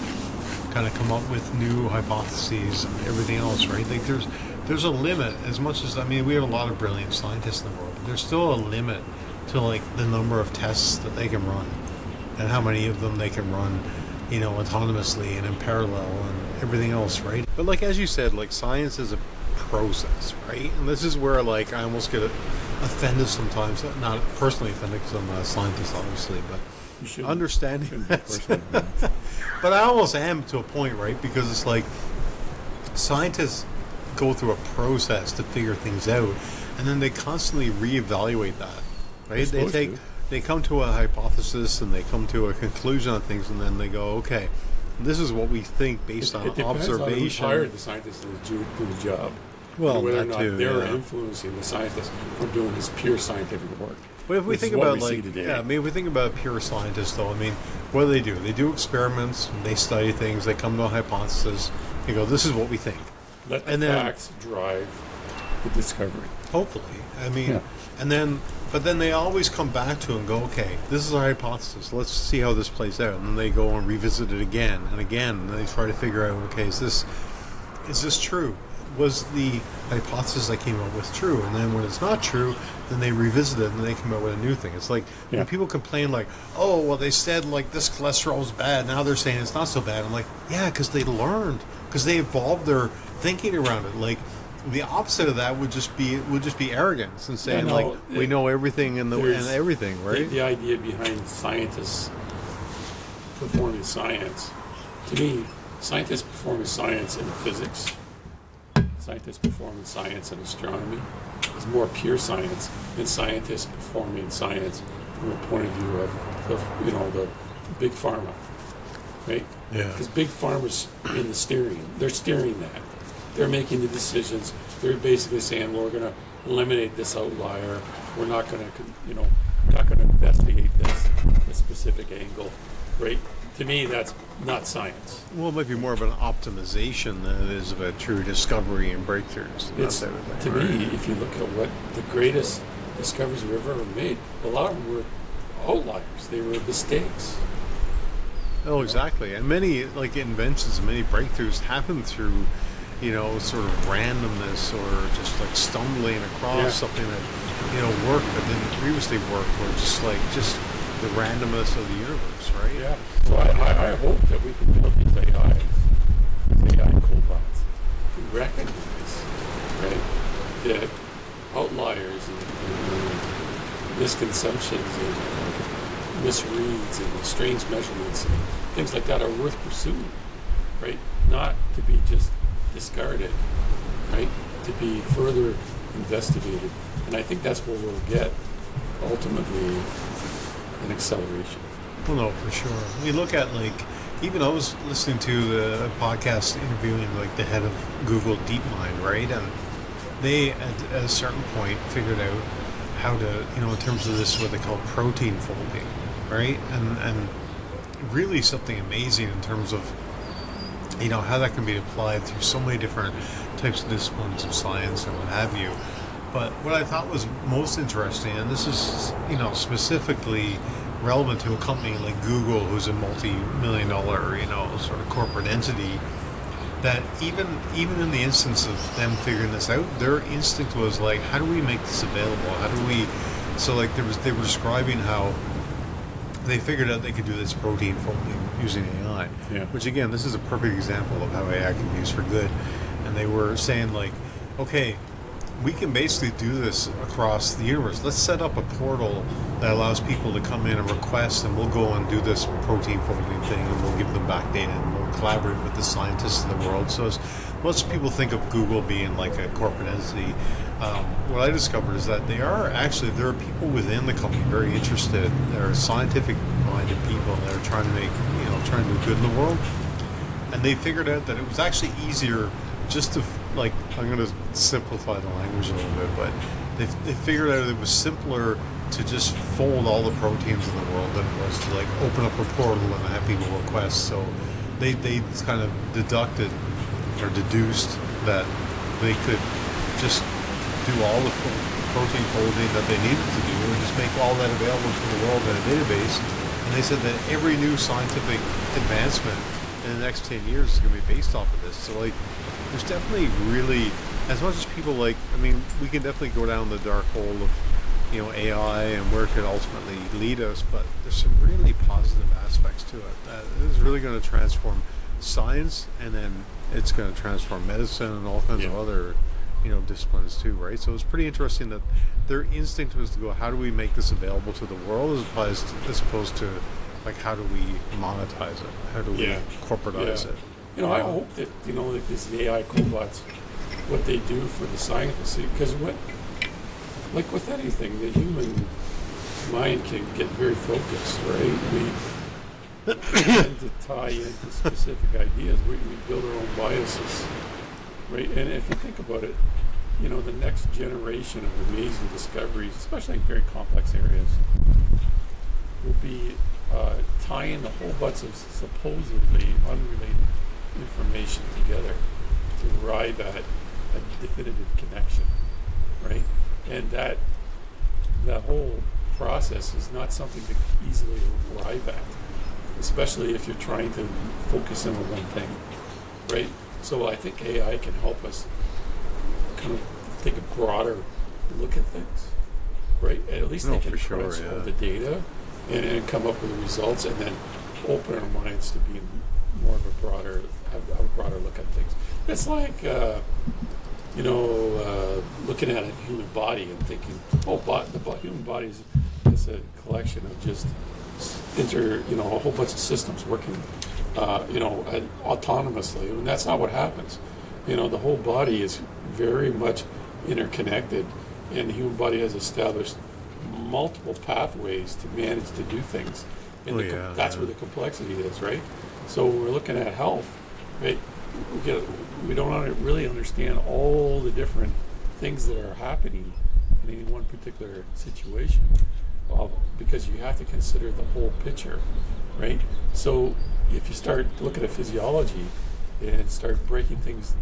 kind of come up with new hypotheses and everything else, right? Like there's a limit. As much as we have a lot of brilliant scientists in the world, but there's still a limit to like the number of tests that they can run and how many of them they can run, autonomously and in parallel and everything else, right? But like as you said, like science is a process, right? And this is where like I almost get offended sometimes, not personally offended because I'm not a scientist obviously, but You shouldn't- understanding shouldn't be that. personal about it. But I almost am to a point, right? Because it's like scientists go through a process to figure things out, and then they constantly reevaluate that, right? They're supposed to. They come to a hypothesis and they come to a conclusion on things, and then they go, okay, this is what we think based on It depends on who observation. hired the scientists to do the job. Well, and whether or that not too, they're yeah. influencing the scientists from doing this pure scientific work. But if we Which think is what about we see like, today. yeah, I mean, if we think about pure scientists, though, I mean, what do? They do experiments, they study things, they come to a hypothesis, they go, this is what we think. Let the and then- facts drive the discovery. Hopefully, I mean, Yeah. and then, but then they always come back to it and go, okay, this is our hypothesis. Let's see how this plays out, and then they go and revisit it again and again, and they try to figure out, okay, is this true? Was the hypothesis I came up with true? And then when it's not true, then they revisit it and they come up with a new thing. It's like Yeah. when people complain, like, oh, well, they said like this cholesterol is bad. Now they're saying it's not so bad. I'm like, yeah, because they learned, because they evolved their thinking around it. Like the opposite of that would just be arrogance and saying like we know everything and everything, right? The idea behind scientists performing science, to me, scientists performing science in physics, scientists performing science in astronomy is more pure science than scientists performing science from a point of view of the big pharma, right? Yeah. Because big pharma's in the steering. They're steering that. They're making the decisions. They're basically saying, well, we're going to eliminate this outlier. We're not going to investigate this specific angle, right? To me, that's not science. Well, it might be more of an optimization than it is of a true discovery and breakthroughs. And It's, that type of thing, to right? me, if you look at what the greatest discoveries we've ever made, a lot of them were outliers. They were mistakes. Oh, exactly. And many like inventions, many breakthroughs happen through, sort of randomness or just like stumbling across Yeah. something that, worked but didn't previously work, or just the randomness of the universe, right? Yeah. So I hope that we can build these AI cobots to recognize, right, that outliers and misconceptions and misreads and strange measurements and things like that are worth pursuing, right? Not to be just discarded, right? To be further investigated. And I think that's where we'll get ultimately an acceleration. Well, no, for sure. We look at even I was listening to the podcast interviewing the head of Google DeepMind, right? And they at a certain point figured out how to, in terms of this what they call protein folding, right? And really something amazing in terms of how that can be applied through so many different types of disciplines of science and what have you. But what I thought was most interesting, and this is specifically relevant to a company like Google, who's a multi-million dollar sort of corporate entity, that even in the instance of them figuring this out, their instinct was like, how do we make this available? How do we? So they were describing how they figured out they could do this protein folding using AI. Yeah. Which again, this is a perfect example of how AI can be used for good. And they were saying okay, we can basically do this across the universe. Let's set up a portal that allows people to come in and request, and we'll go and do this protein folding thing, and we'll give them back data, and we'll collaborate with the scientists in the world. So as most people think of Google being like a corporate entity, what I discovered is that there are people within the company very interested. There are scientific-minded people that are trying to do good in the world, and they figured out that it was actually easier just to I'm going to simplify the language a little bit, but they figured out it was simpler to just fold all the proteins in the world than it was to open up a portal and have people request. So they kind of deducted or deduced that they could just do all the protein folding that they needed to do and just make all that available to the world in a database. And they said that every new scientific advancement in the next 10 years is going to be based off of this. So there's definitely really, as much as people we can definitely go down the dark hole of AI and where it could ultimately lead us, but there's some really positive aspects to it that is really going to transform science, and then it's going to transform medicine and all kinds of other disciplines too, right? So it's pretty interesting that their instinct was to go, how do we make this available to the world, as opposed to Like, how do we monetize it? How do we corporatize it? I hope that, like these AI cobots, what they do for the scientists, because like with anything, the human mind can get very focused, right? We tend to tie into specific ideas. We build our own biases, right? And if you think about it, the next generation of amazing discoveries, especially in very complex areas, will be tying a whole bunch of supposedly unrelated information together to arrive at a definitive connection, right? And that whole process is not something to easily arrive at, especially if you're trying to focus in on one thing, right? So I think AI can help us kind of take a broader look at things, right? At least they can transform the data and come up with the results, and then open our minds to being more of a broader look at things. It's like looking at a human body and thinking, the human body is a collection of just a whole bunch of systems working, autonomously, and that's not what happens. The whole body is very much interconnected, and the human body has established multiple pathways to manage to do things, and that's where the complexity is, right? So when we're looking at health, right, we don't really understand all the different things that are happening in any one particular situation, because you have to consider the whole picture, right? So if you start looking at physiology and start breaking things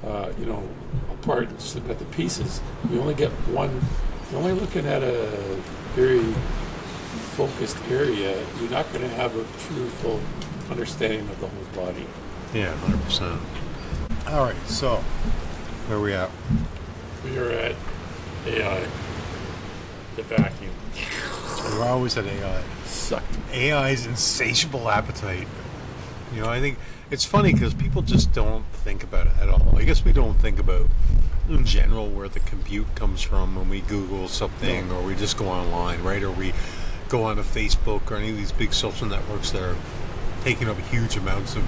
apart, just looking at the pieces, you only get one. You're only looking at a very focused area. You're not going to have a true full understanding of the whole body. Yeah, 100%. All right, so where are we at? We are at AI, the vacuum. We're always at AI. Sucking. AI's insatiable appetite. I think it's funny because people just don't think about it at all. I guess we don't think about, in general, where the compute comes from when we Google something, or we just go online, right? Or we go onto Facebook or any of these big social networks that are taking up huge amounts of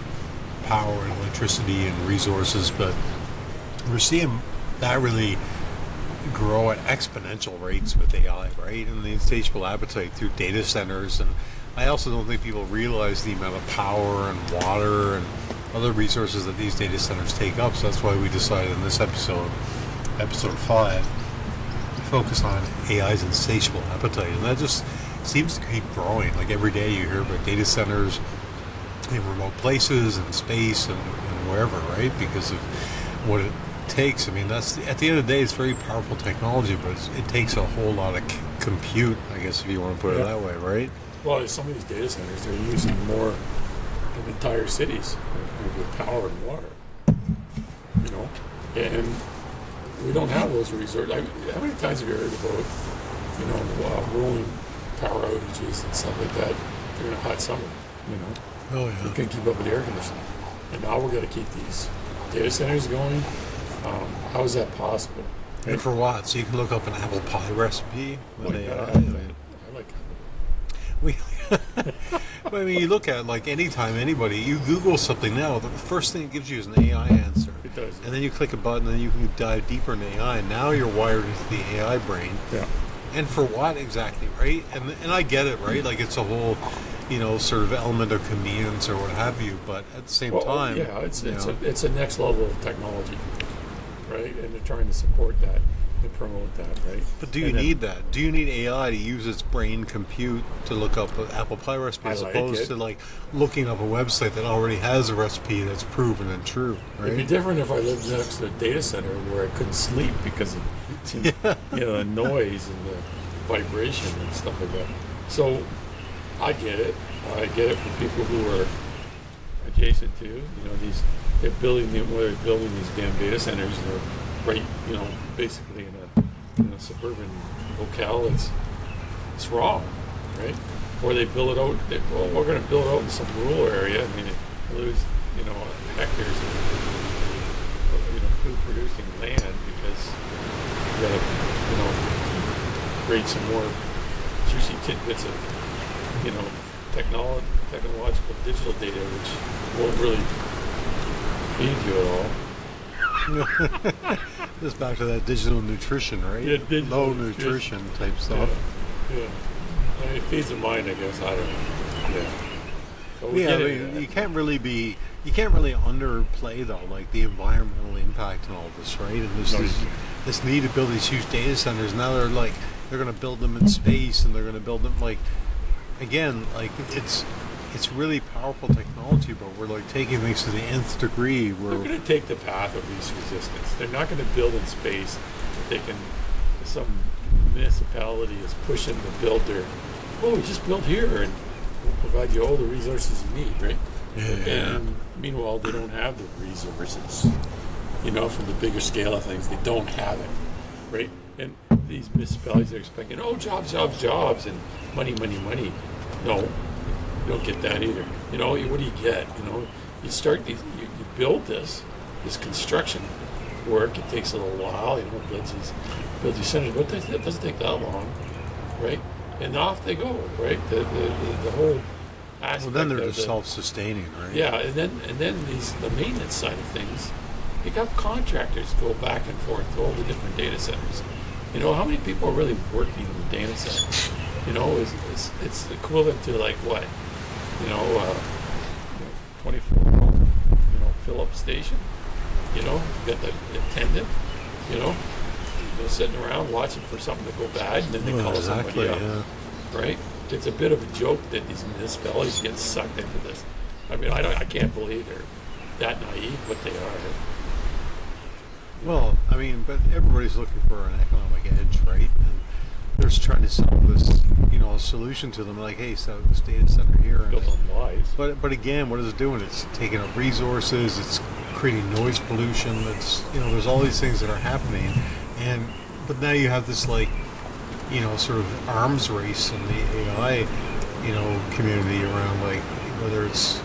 power and electricity and resources. But we're seeing that really grow at exponential rates with AI, right? And the insatiable appetite through data centers. And I also don't think people realize the amount of power and water and other resources that these data centers take up. So that's why we decided in this episode 5, to focus on AI's insatiable appetite. And that just seems to keep growing. Like every day you hear about data centers in remote places and space and wherever, right? Because of what it takes. I mean, that's at the end of the day, it's very powerful technology, but it takes a whole lot of compute, I guess, if you want to put it that way, right? Well, some of these data centers, they're using more than entire cities with power and water, and we don't have those resources. How many times have you heard about, rolling power outages and stuff like that during a hot summer, Oh, yeah. We couldn't keep up with the air conditioning. And now we're going to keep these data centers going. How is that possible? Right? And for what? So you can look up an apple pie recipe with AI. I like I mean, you look at, like, anytime you Google something now, the first thing it gives you is an AI answer. It does. And then you click a button and you can dive deeper into AI. Now you're wired into the AI brain. Yeah. And for what exactly, right? And I get it, right? Like, it's a whole, sort of element of convenience or what have you. But at the same time, it's a next level of technology, right? And they're trying to support that and promote that, right? But do you need that? Do you need AI to use its brain compute to look up an apple pie recipe as opposed to, like, looking up a website that already has a recipe that's proven and true, right? It'd be different if I lived next to a data center where I couldn't sleep because of the noise and the vibration and stuff like that. So I get it. I get it for people who are adjacent to, they're building these damn data centers. They're right, basically in a suburban locale. It's wrong, right? Or they build it out. We're going to build it out in some rural area. I mean, lose hectares of food producing land because you got to create some more juicy tidbits of technological digital data, which won't really feed you at all. Just back to that digital nutrition, right? Yeah, digital low nutrition. nutrition type stuff. Yeah. I mean, it feeds the mind, I guess. I don't know. Yeah. But we Yeah, I get it. mean, you can't really underplay though, like the environmental impact and all this, right? And there's No, this need to build these huge data centers. Now they're going to build them in space, and they're going to build them again, it's really powerful technology, but we're like taking things to the nth degree. They're going to take the path of least resistance. They're not going to build in space. They can. Some municipality is pushing to build their. Oh, we just build here, and we'll provide you all the resources you need, right? Yeah. And meanwhile, they don't have the resources. From the bigger scale of things, they don't have it, right? And these municipalities are expecting, jobs, and money. No, you don't get that either. What do you get? You start these, you build this construction work. It takes a little while. Build these centers, but it doesn't take that long, right? And off they go, right? The whole aspect. Well, then they're just self-sustaining, right? Yeah, and then the maintenance side of things. You got contractors go back and forth to all the different data centers. How many people are really working in the data centers? It's equivalent to like what? 24 fill-up station. You got the attendant. Sitting around watching for something to go bad, and then they call somebody up. Yeah. Right? It's a bit of a joke that these municipalities get sucked into this. I mean, I can't believe they're that naive, but they are. Well, I mean, but everybody's looking for an economic edge, right? And they're just trying to sell this, solution to them. Like, hey, so this data center here. Built on lies. But again, what is it doing? It's taking up resources. It's creating noise pollution. It's there's all these things that are happening, but now you have this sort of arms race in the AI, community around whether it's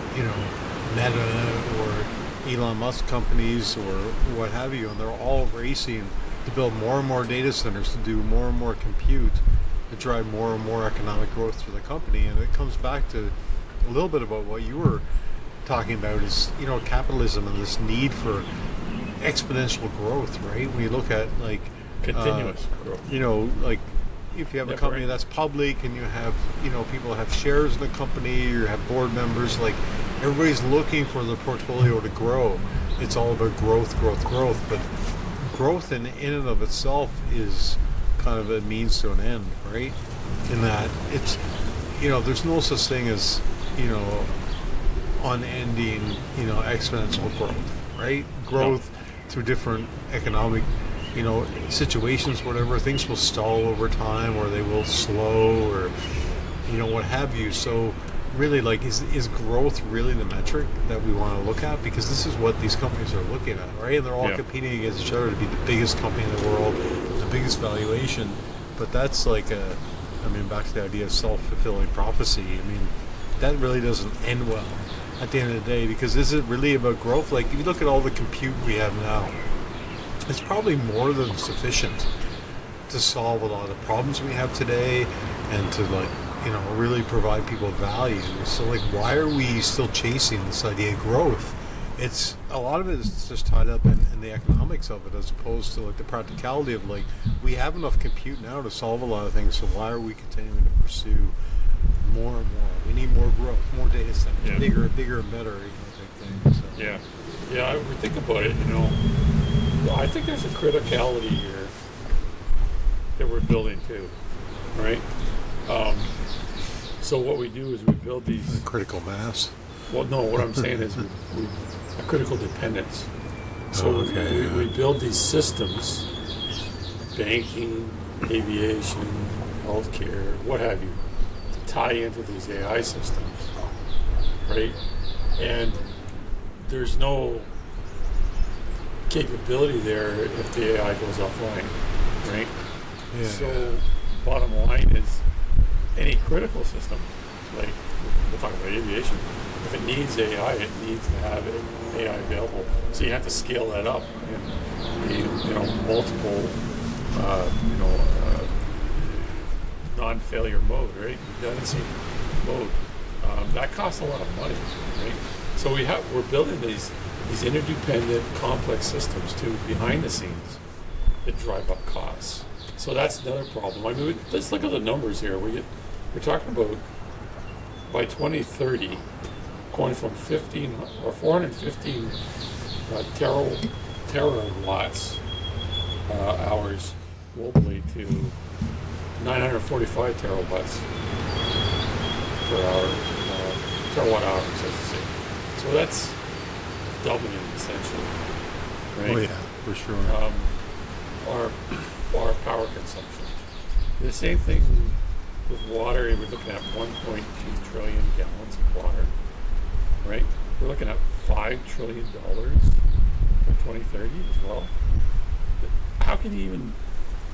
Meta or Elon Musk companies or what have you, and they're all racing to build more and more data centers, to do more and more compute, to drive more and more economic growth for the company. And it comes back to a little bit about what you were talking about is, capitalism and this need for exponential growth, right? When you look at continuous growth. If you have a company that's public and you have, people have shares in the company, you have board members, everybody's looking for the portfolio to grow. It's all about growth, but growth in and of itself is kind of a means to an end, right? In that it's, there's no such thing as, unending, exponential growth, right? Growth through different economic situations, whatever, things will stall over time, or they will slow, or what have you. So really, is growth really the metric that we want to look at? Because this is what these companies are looking at, right? And they're all competing against each other to be the biggest company in the world, the biggest valuation. But that's back to the idea of self-fulfilling prophecy. I mean, that really doesn't end well at the end of the day, because is it really about growth? If you look at all the compute we have now, it's probably more than sufficient to solve a lot of the problems we have today and to really provide people value. So why are we still chasing this idea of growth? It's a lot of it is just tied up in the economics of it, as opposed to the practicality of we have enough compute now to solve a lot of things, so why are we continuing to pursue more and more? We need more growth, more data centers, bigger and better, big things. So. Yeah, if we think about it, I think there's a criticality here that we're building too, right? So what we do is we build these... Critical mass. Well, no, what I'm saying is a critical dependence. So we build these systems, banking, aviation, healthcare, what have you, to tie into these AI systems, right? And there's no capability there if the AI goes offline, right? Yeah. So bottom line is any critical system, like we'll talk about aviation, if it needs AI, it needs to have AI available. So you have to scale that up in multiple non-failure mode, right? Redundancy mode. that costs a lot of money, right? So we're building these interdependent, complex systems too behind the scenes that drive up costs. So that's another problem. I mean, let's look at the numbers here. We're talking about by 2030 going from 415 terawatts hours globally to 945 terawatts per hour, terawatt hours, I should say. So that's doubling essentially, right? Oh yeah, for sure. Our power consumption. The same thing with water. We're looking at 1.2 trillion gallons of water, right? We're looking at $5 trillion by 2030 as well. How can you even?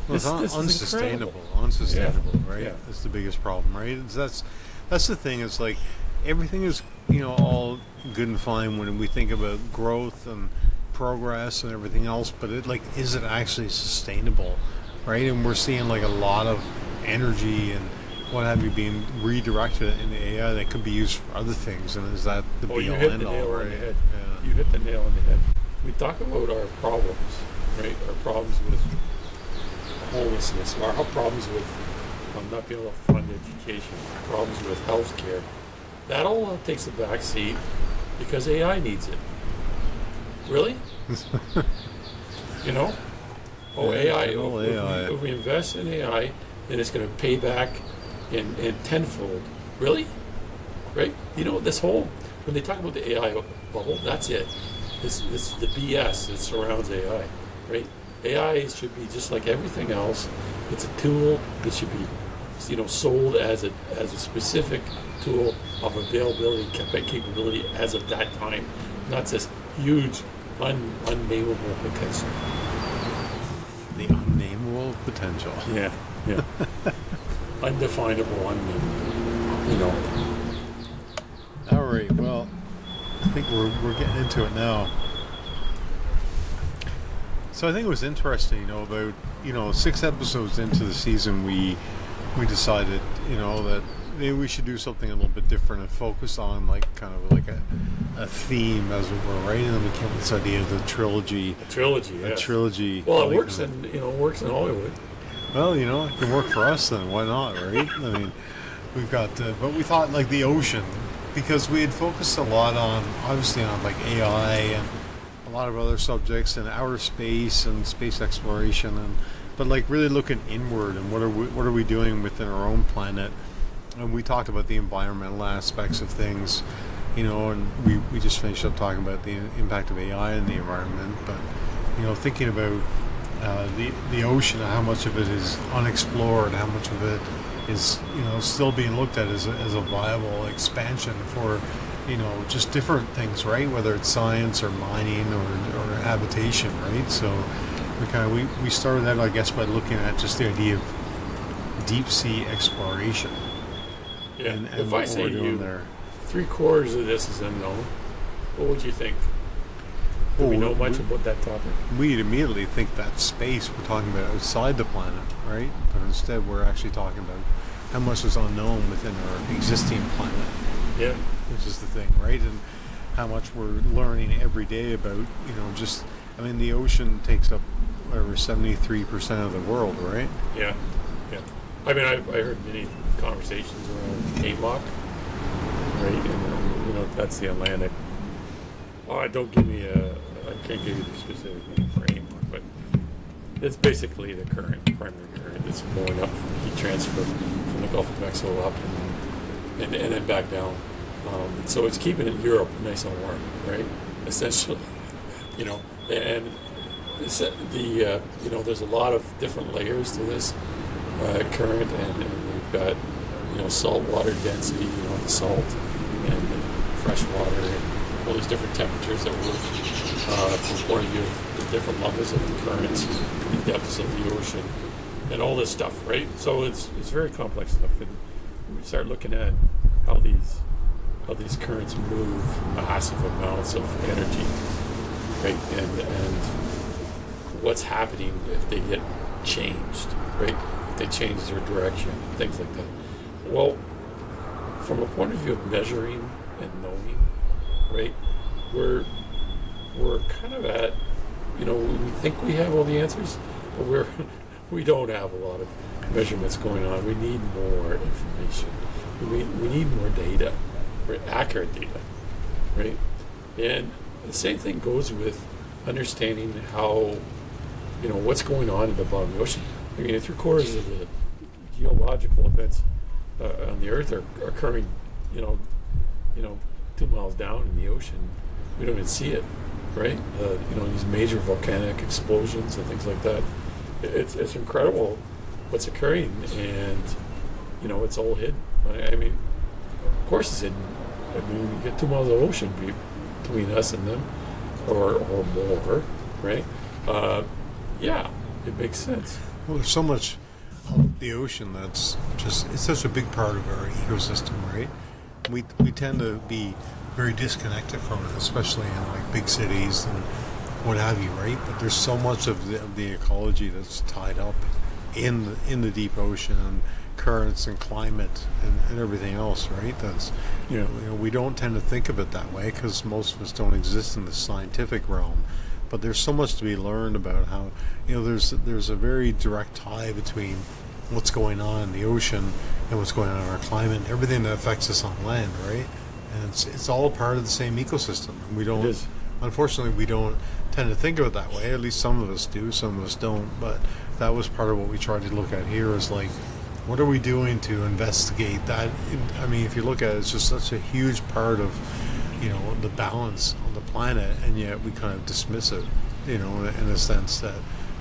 Well, it's this unsustainable. is Unsustainable, Yeah. right? Yeah. That's the biggest problem, right? That's the thing. It's like everything is, all good and fine when we think about growth and progress and everything else, but is it actually sustainable, right? And we're seeing like a lot of energy and what have you being redirected into AI that could be used for other things, and is that the be you all hit end the all, nail on right? the head. Yeah. You hit the nail on the head. We talk about our problems, right? Our problems with homelessness, our problems with not being able to fund education, our problems with healthcare. That all takes a back seat because AI needs it. Really? AI. If we invest in AI, then it's going to pay back in tenfold. Really? Right? This whole, when they talk about the AI bubble, that's it. This is the BS that surrounds AI, right? AI should be just like everything else. It's a tool that should be, sold as a specific tool of availability, capability as of that time, not this huge, unnameable potential. The unnameable potential. Yeah. Undefinable, unnameable. All right. Well, I think we're getting into it now. So I think it was interesting, about 6 episodes into the season, we decided, that maybe we should do something a little bit different and focus on kind of a theme, as it were, right? And then we came with this idea of the trilogy. A trilogy. A trilogy. Well, it works in Hollywood. Well, it can work for us then. Why not, right? I mean, we've got, but we thought the ocean, because we had focused a lot on AI and a lot of other subjects and outer space and space exploration, but really looking inward and what are we doing within our own planet. And we talked about the environmental aspects of things, and we just finished up talking about the impact of AI in the environment, but thinking about the ocean and how much of it is unexplored, how much of it is still being looked at as a viable expansion for just different things, right? Whether it's science or mining or habitation, right? So we started that, I guess, by looking at just the idea of deep sea exploration. Yeah. And if what I say we're to doing you, there. 3/4 of this is unknown, what would you think? Do we know much about that topic? We'd immediately think that space we're talking about outside the planet, right? But instead we're actually talking about how much is unknown within our existing planet. Yeah. Which is the thing, right? And how much we're learning every day about, the ocean takes up over 73% of the world, right? Yeah. I mean, I heard many conversations around AMOC, right? And that's the Atlantic. I can't give you the specific name for AMOC, but it's basically the primary current that's flowing up from heat transfer from the Gulf of Mexico up and then back down. So it's keeping Europe nice and warm, right? Essentially, and there's a lot of different layers to this current, and we've got salt water density, the salt and fresh water, and all these different temperatures that work from the point of view of the different levels of the currents, the depths of the ocean, and all this stuff, right? So it's very complex stuff, and we start looking at how these currents move massive amounts of energy, right? And what's happening if they get changed, right? If they change their direction, things like that. Well, from a point of view of measuring and knowing, right? We're kind of at, we think we have all the answers, but we don't have a lot of measurements going on. We need more information. We need more data, accurate data, right? And the same thing goes with understanding how, what's going on in the bottom of the ocean. I mean, 3/4 of the geological events on the Earth are occurring, 2 miles down in the ocean. We don't even see it, right? These major volcanic explosions and things like that. It's incredible what's occurring, and it's all hidden. I mean, of course it's hidden. I mean, you get 2 miles of ocean between us and them, or more, right? Yeah, it makes sense. Well, there's so much of the ocean that's it's such a big part of our ecosystem, right? We tend to be very disconnected from it, especially in like big cities and what have you, right? But there's so much of the ecology that's tied up in the deep ocean, and currents and climate and everything else, right? That's we don't tend to think of it that way because most of us don't exist in the scientific realm. But there's so much to be learned about how there's a very direct tie between what's going on in the ocean and what's going on in our climate, everything that affects us on land, right? And it's all part of the same ecosystem. And unfortunately, we don't tend to think of it that way. At least some of us do, some of us don't. But that was part of what we tried to look at here, is like, what are we doing to investigate that? I mean, if you look at it, it's just such a huge part of the balance on the planet, and yet we kind of dismiss it, in a sense that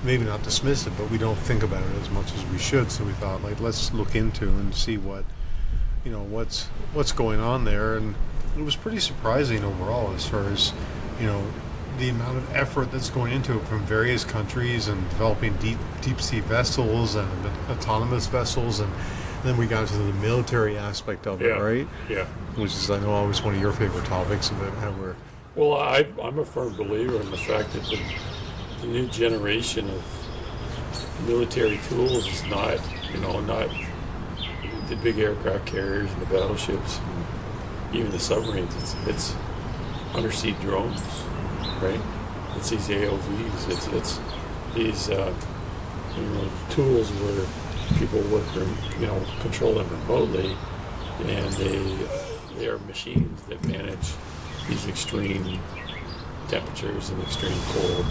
maybe not dismiss it, but we don't think about it as much as we should. So we thought, like, let's look into and see what's going on there. And it was pretty surprising overall, as far as the amount of effort that's going into it from various countries, and developing deep sea vessels and autonomous vessels, and then we got to the military aspect of it, right? Yeah. Which is, I know, always one of your favorite topics, about how we're... Well, I'm a firm believer in the fact that the new generation of military tools is not the big aircraft carriers and the battleships, and even the submarines. It's undersea drones, right? It's these AOVs. It's these tools where people work, control them remotely, and they are machines that manage these extreme temperatures and extreme cold,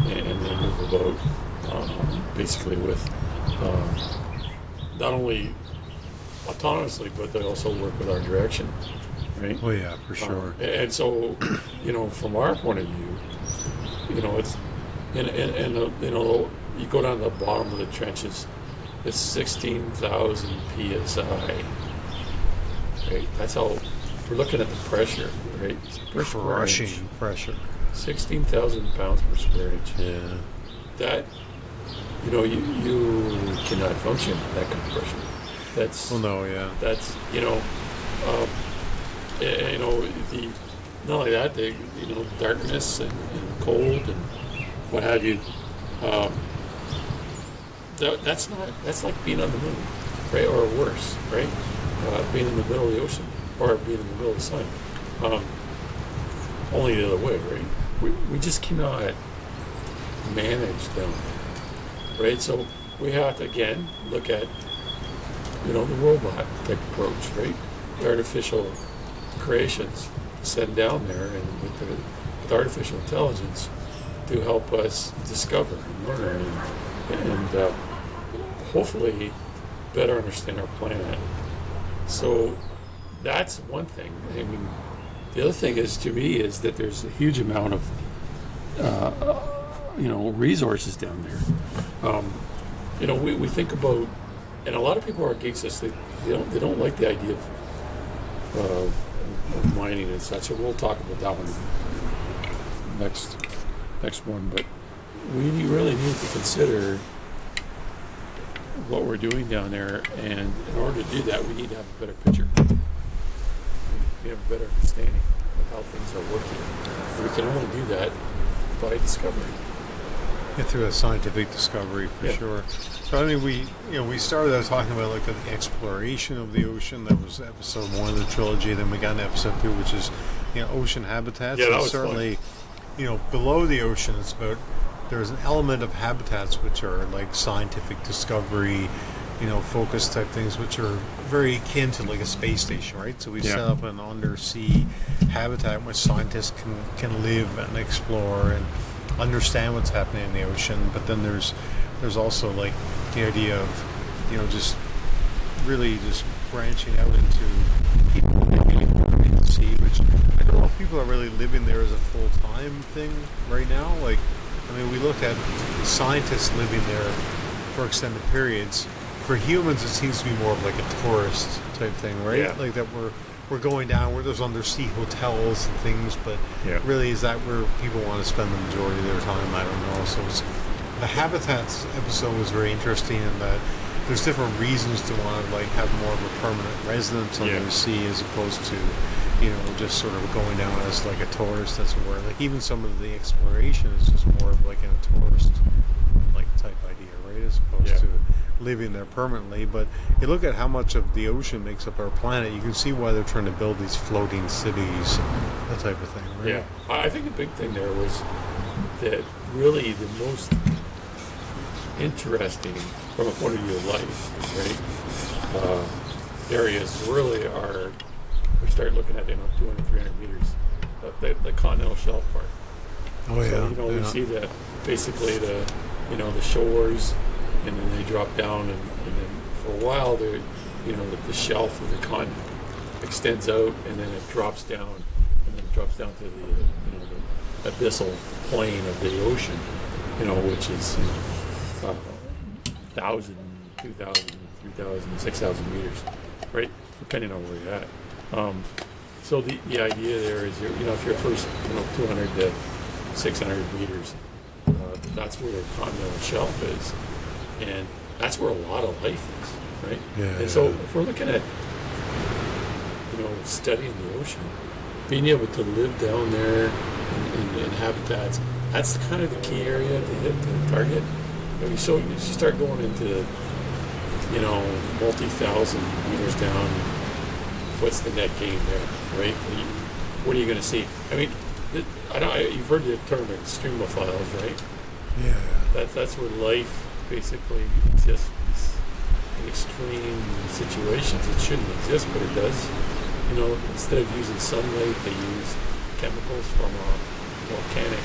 and they move about basically with not only autonomously, but they also work with our direction, right? Oh yeah, for sure. And so, from our point of view, it's you go down to the bottom of the trenches. It's 16,000 psi. Right? That's how we're looking at the pressure, right? Crushing pressure. 16,000 pounds per square inch. Yeah. That, you cannot function at that kind of pressure. That's. Well, no, yeah. That's, not only that, darkness and cold and what have you. That's like being on the moon, right? Or worse, right? Being in the middle of the ocean, or being in the middle of the sun. Only the other way, right? We just cannot manage down there, right? So we have to, again, look at, the robot type approach, right? The artificial creations sent down there, and with artificial intelligence to help us discover and learn and hopefully better understand our planet. So that's one thing. I mean, the other thing is, to me, is that there's a huge amount of resources down there. We think about, and a lot of people are against this. They don't like the idea of mining and such. And we'll talk about that one next one. But we really need to consider what we're doing down there, and in order to do that, we need to have a better picture. We have a better understanding of how things are working. We can only do that by discovery. Yeah, through a scientific discovery, for sure. So I mean, we started out talking about like the exploration of the ocean. That was episode 1 of the trilogy. Then we got into episode 2, which is ocean habitats. Yeah, that And was certainly, below the ocean, it's about there's an element of habitats which are like scientific discovery, focus type things, which are very akin to like a space station, right? So we set up an undersea habitat in which scientists can live and explore and understand what's happening in the ocean. But then there's also like the idea of just really just branching out into people living in the sea, which I don't know if people are really living there as a full-time thing right now. Like, I mean, we look at scientists living there for extended periods. For humans, it seems to be more of like a tourist type thing, right? Yeah. Like that we're going down where there's undersea hotels and things, but really, is that where people want to spend the majority of their time? I don't know. So the habitats episode was very interesting in that there's different reasons to want to like have more of a permanent residence on the sea as opposed to just sort of going down as like a tourist, as it were. Like even some of the exploration is just more of like a tourist like type idea, right? As opposed to living there permanently. But you look at how much of the ocean makes up our planet, you can see why they're trying to build these floating cities, that type of thing, right? Yeah, I think the big thing there was that really the most interesting from a point of view of life, right? Areas really are, we start looking at 200, 300 meters, the continental shelf part. Oh yeah. So, we see that basically the shores, and then they drop down, and then for a while, the shelf of the continent extends out, and then it drops down, and then it drops down to the abyssal plain of the ocean, which is 1,000, 2,000, 3,000, 6,000 meters, right? Depending on where you're at. So the idea there is, if you're first 200 to 600 meters, that's where the continental shelf is. And that's where a lot of life is, right? Yeah. And so if we're looking at, studying the ocean, being able to live down there in habitats, that's kind of the key area to hit, to target. So you start going into, multi-thousand meters down, what's the net gain there, right? What are you going to see? I mean, you've heard the term extremophiles, right? Yeah. That's where life basically exists in extreme situations. It shouldn't exist, but it does. Instead of using sunlight, they use chemicals from a volcanic,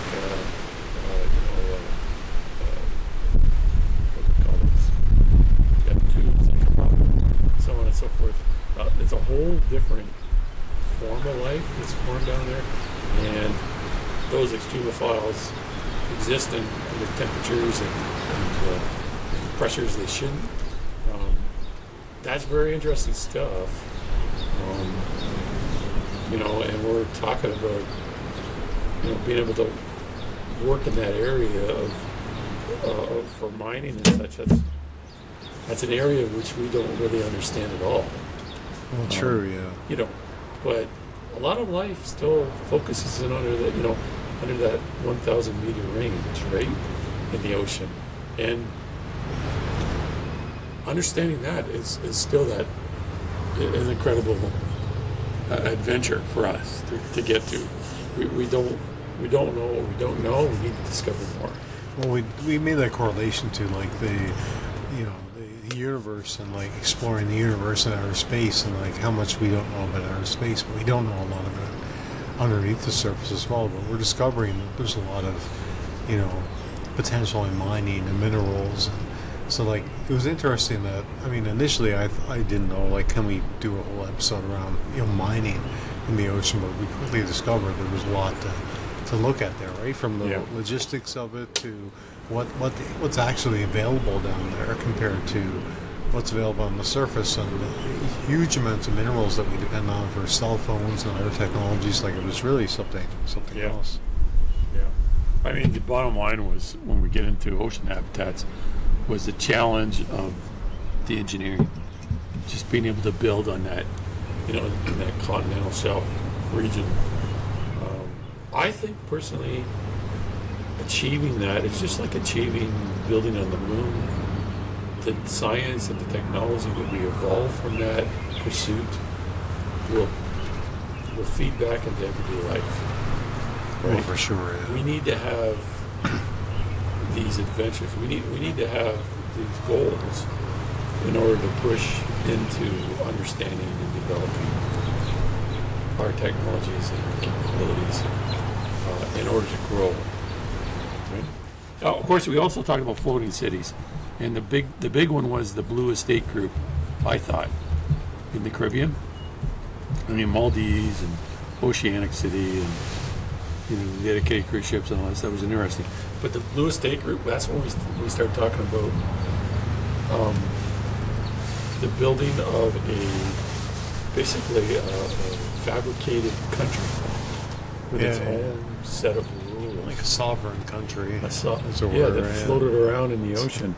what do we call those? You got tubes that come up, so on and so forth. It's a whole different form of life that's formed down there, and those extremophiles exist under temperatures and pressures they shouldn't. That's very interesting stuff. And we're talking about being able to work in that area of for mining and such. That's an area which we don't really understand at all. Well, true, yeah. But a lot of life still focuses in under that 1,000 meter range, right, in the ocean. And understanding that is still an incredible adventure for us to get to. We don't know what we don't know. We need to discover more. Well, we made that correlation to like the universe and like exploring the universe and outer space, and like how much we don't know about outer space, but we don't know a lot about underneath the surface as well. But we're discovering that there's a lot of potential in mining and minerals. And so like it was interesting that initially I didn't know, like, can we do a whole episode around mining in the ocean, but we quickly discovered there was a lot to look at there, right? From the logistics of it to what's actually available down there compared to what's available on the surface, and the huge amounts of minerals that we depend on for cell phones and other technologies. Like, it was really something else. Yeah. The bottom line was, when we get into ocean habitats, was the challenge of the engineering, just being able to build on that, in that continental shelf region. I think personally, achieving that is just like building on the moon. the science and the technology that we evolve from that pursuit will feed back into everyday life. Right? Oh, for sure. Yeah. We need to have these adventures. We need to have these goals in order to push into understanding and developing our technologies and our capabilities in order to grow. Right? Of course, we also talked about floating cities, and the big one was the Blue Estate Group. I thought in the Caribbean. I mean, Maldives and Oceanic City and the dedicated cruise ships and all that stuff was interesting. But the Blue Estate Group, that's when we started talking about the building of basically a fabricated country with its own set of rules. Like a sovereign country. That floated around in the ocean.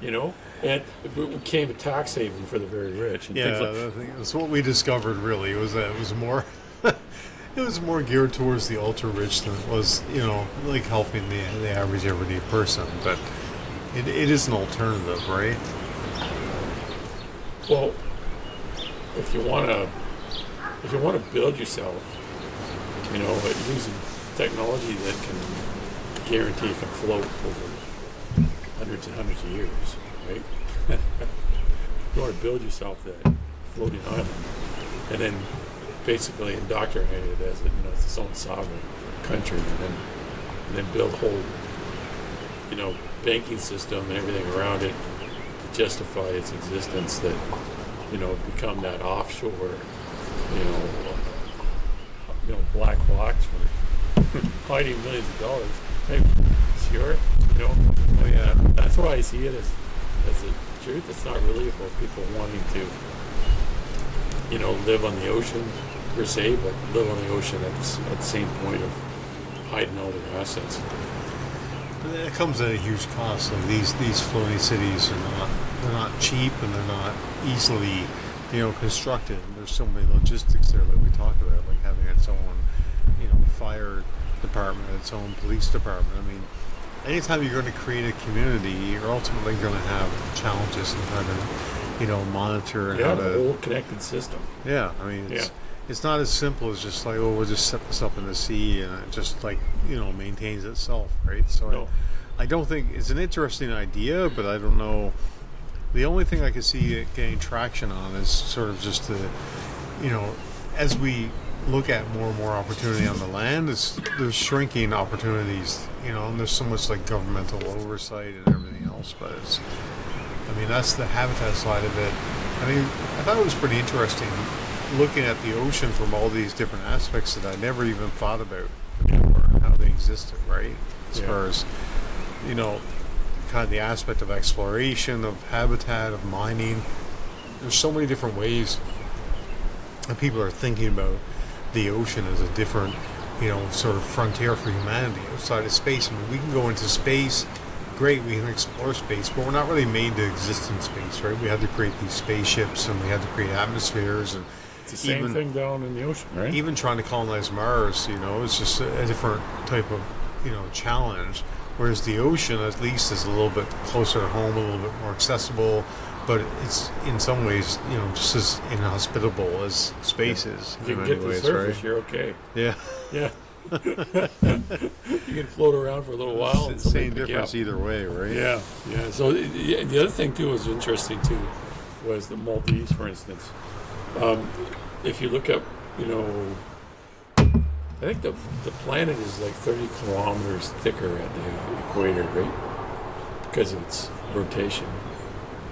And it became a tax haven for the very rich. And things like, that's what we discovered. Really, it was that it was more. It was more geared towards the ultra rich than it was, like helping the average everyday person. But it is an alternative, right? Well, if you want to build yourself, using technology that can guarantee it can float over hundreds and hundreds of years, right? You want to build yourself that floating island, and then basically indoctrinate it as it's its own sovereign country, and then build a whole banking system and everything around it to justify its existence, that become that offshore black box for hiding millions of dollars. Hey, sure, Oh yeah. that's why I see it as a truth. It's not really about people wanting to live on the ocean per se, but live on the ocean at the same point of hiding all their assets. But it comes at a huge cost. Like these floating cities they're not cheap, and they're not easily constructed. And there's so many logistics there, like we talked about, like having its own fire department, its own police department. I mean, anytime you're going to create a community, you're ultimately going to have challenges in how to monitor and how to the whole connected system. Yeah, I mean, it's not as simple as just like, we'll just set this up in the sea and it just maintains itself, right? So No. I don't think it's an interesting idea, but I don't know. The only thing I could see it getting traction on is sort of just as we look at more and more opportunity on the land, there's shrinking opportunities, and there's so much like governmental oversight and everything else, but that's the habitat side of it. I thought it was pretty interesting looking at the ocean from all these different aspects that I never even thought about before, and how they existed, right? As far as, kind of the aspect of exploration, of habitat, of mining. There's so many different ways that people are thinking about the ocean as a different, sort of frontier for humanity outside of space. I mean, we can go into space, great, we can explore space, but we're not really made to exist in space, right? We had to create these spaceships, and we had to create atmospheres, and It's the same thing down in the ocean, right? even trying to colonize Mars, it's just a different type of, challenge. Whereas the ocean, at least, is a little bit closer to home, a little bit more accessible, but it's in some ways, just as inhospitable as space is. If you can in get many to the ways, surface, right? you're okay. Yeah. Yeah. You can float around for a little while. And somebody Same pick you difference up. either way, right? Yeah, yeah. So the other thing too was interesting too, was the Maldives, for instance. If you look up, I think the planet is like 30 kilometers thicker at the equator, right? Because of its rotation.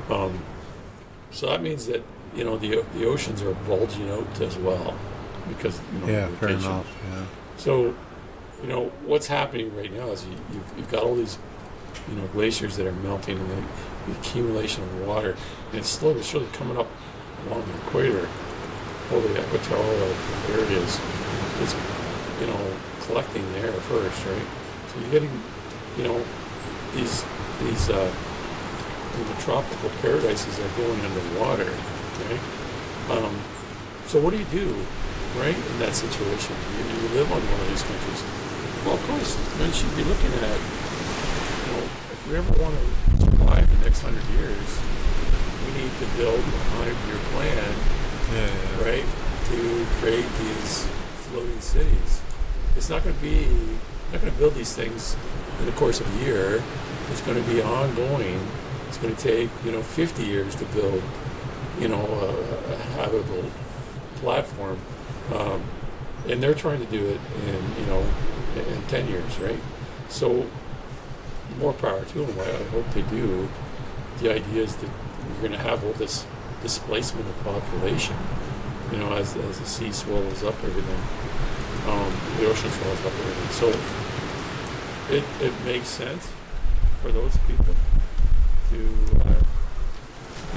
So that means that the oceans are bulging out as well, because Yeah, the fair rotation. enough. Yeah. So, what's happening right now is you've got all these, glaciers that are melting, and the accumulation of water, and it's slowly coming up along the equator, all the equatorial areas is, collecting there first, right? So you're getting, these tropical paradises are going underwater, right? So what do you do, right, in that situation? You live on one of these countries. Well, of course, you should be looking at, if if we ever want to survive the next 100 years, we need to build a 100-year plan, right, to create these floating cities. It's not going to be, not going to build these things in the course of a year. It's going to be ongoing. It's going to take, 50 years to build, a habitable platform. And they're trying to do it in 10 years, right? So more power to them. I hope they do. The idea is that we're going to have all this displacement of population, as the sea swells up everything, the ocean swells up everything. So it makes sense for those people to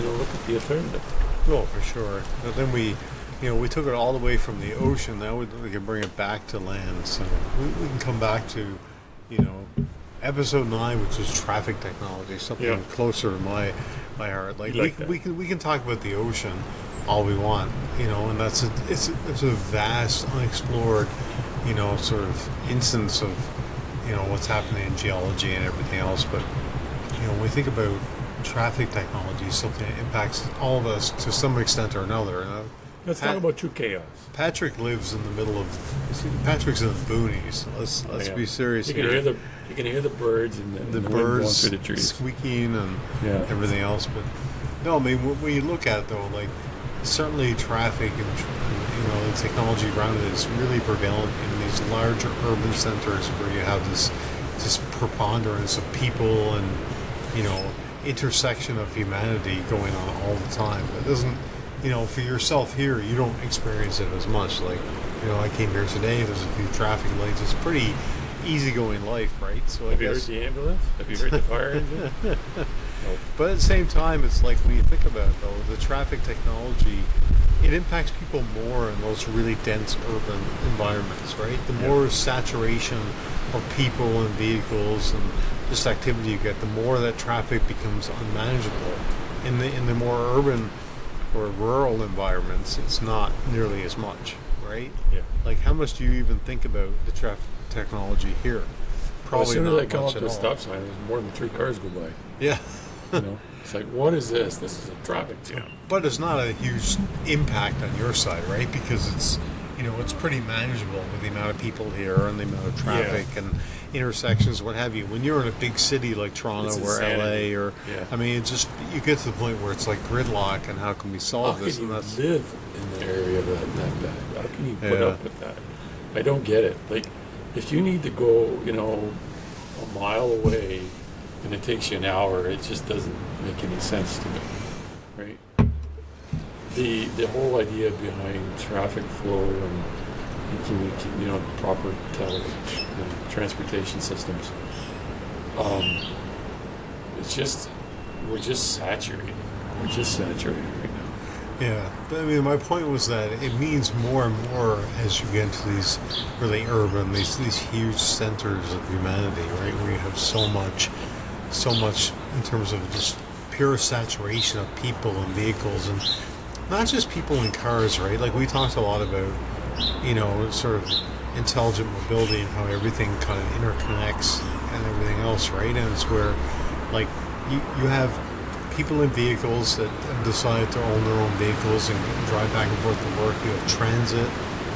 look at the alternative. Oh, for sure. But then we took it all the way from the ocean. Now we can bring it back to land. So we can come back to, episode 9, which is traffic technology, something closer to my heart. Like we can talk about the ocean all we want, and it's a vast, unexplored, sort of instance of, what's happening in geology and everything else. But when we think about traffic technology, something that impacts all of us to some extent or another. Let's talk about true chaos. Patrick lives in the middle of. Patrick's in the boonies. Let's be serious. You can hear the birds and the birds wind going through the trees, squeaking and everything else. But no, I mean when you look at it though, like certainly traffic and the technology around it is really prevalent in these larger urban centers where you have this preponderance of people and intersection of humanity going on all the time. It doesn't. For yourself here, you don't experience it as much. Like, I came here today, there's a few traffic lights. It's pretty easygoing life, right? So have you heard the ambulance? Have you heard the fire engine? Nope. But at the same time, it's like when you think about it, though, the traffic technology, it impacts people more in those really dense urban environments, right? The more saturation of people and vehicles and just activity you get, the more that traffic becomes unmanageable. In the more urban or rural environments, it's not nearly as much, right? Yeah. Like, how much do you even think about the traffic technology here? Probably as soon not as I come up much to at a all. stop sign, there's more than 3 cars go by. Yeah. It's like, what is this? This is a traffic jam. But it's not a huge impact on your side, right? Because it's pretty manageable with the amount of people here and the amount of traffic and intersections, what have you. When you're in a big city like Toronto or LA or, I mean, it's just, you get to the point where it's like gridlock and how can we solve this? How can And you that's live in the area that bad? How can you put up with that? I don't get it. Like, if you need to go, a mile away and it takes you an hour, it just doesn't make any sense to me, right? The whole idea behind traffic flow and proper transportation systems, it's just, we're just saturated. We're just saturated right now. Yeah, but I mean, my point was that it means more and more as you get into these really urban, these huge centers of humanity, right, where you have so much in terms of just pure saturation of people and vehicles, and not just people in cars, right? Like, we talked a lot about, sort of intelligent mobility and how everything kind of interconnects and everything else, right? And it's where, like, you have people in vehicles that decide to own their own vehicles and drive back and forth to work. You have transit,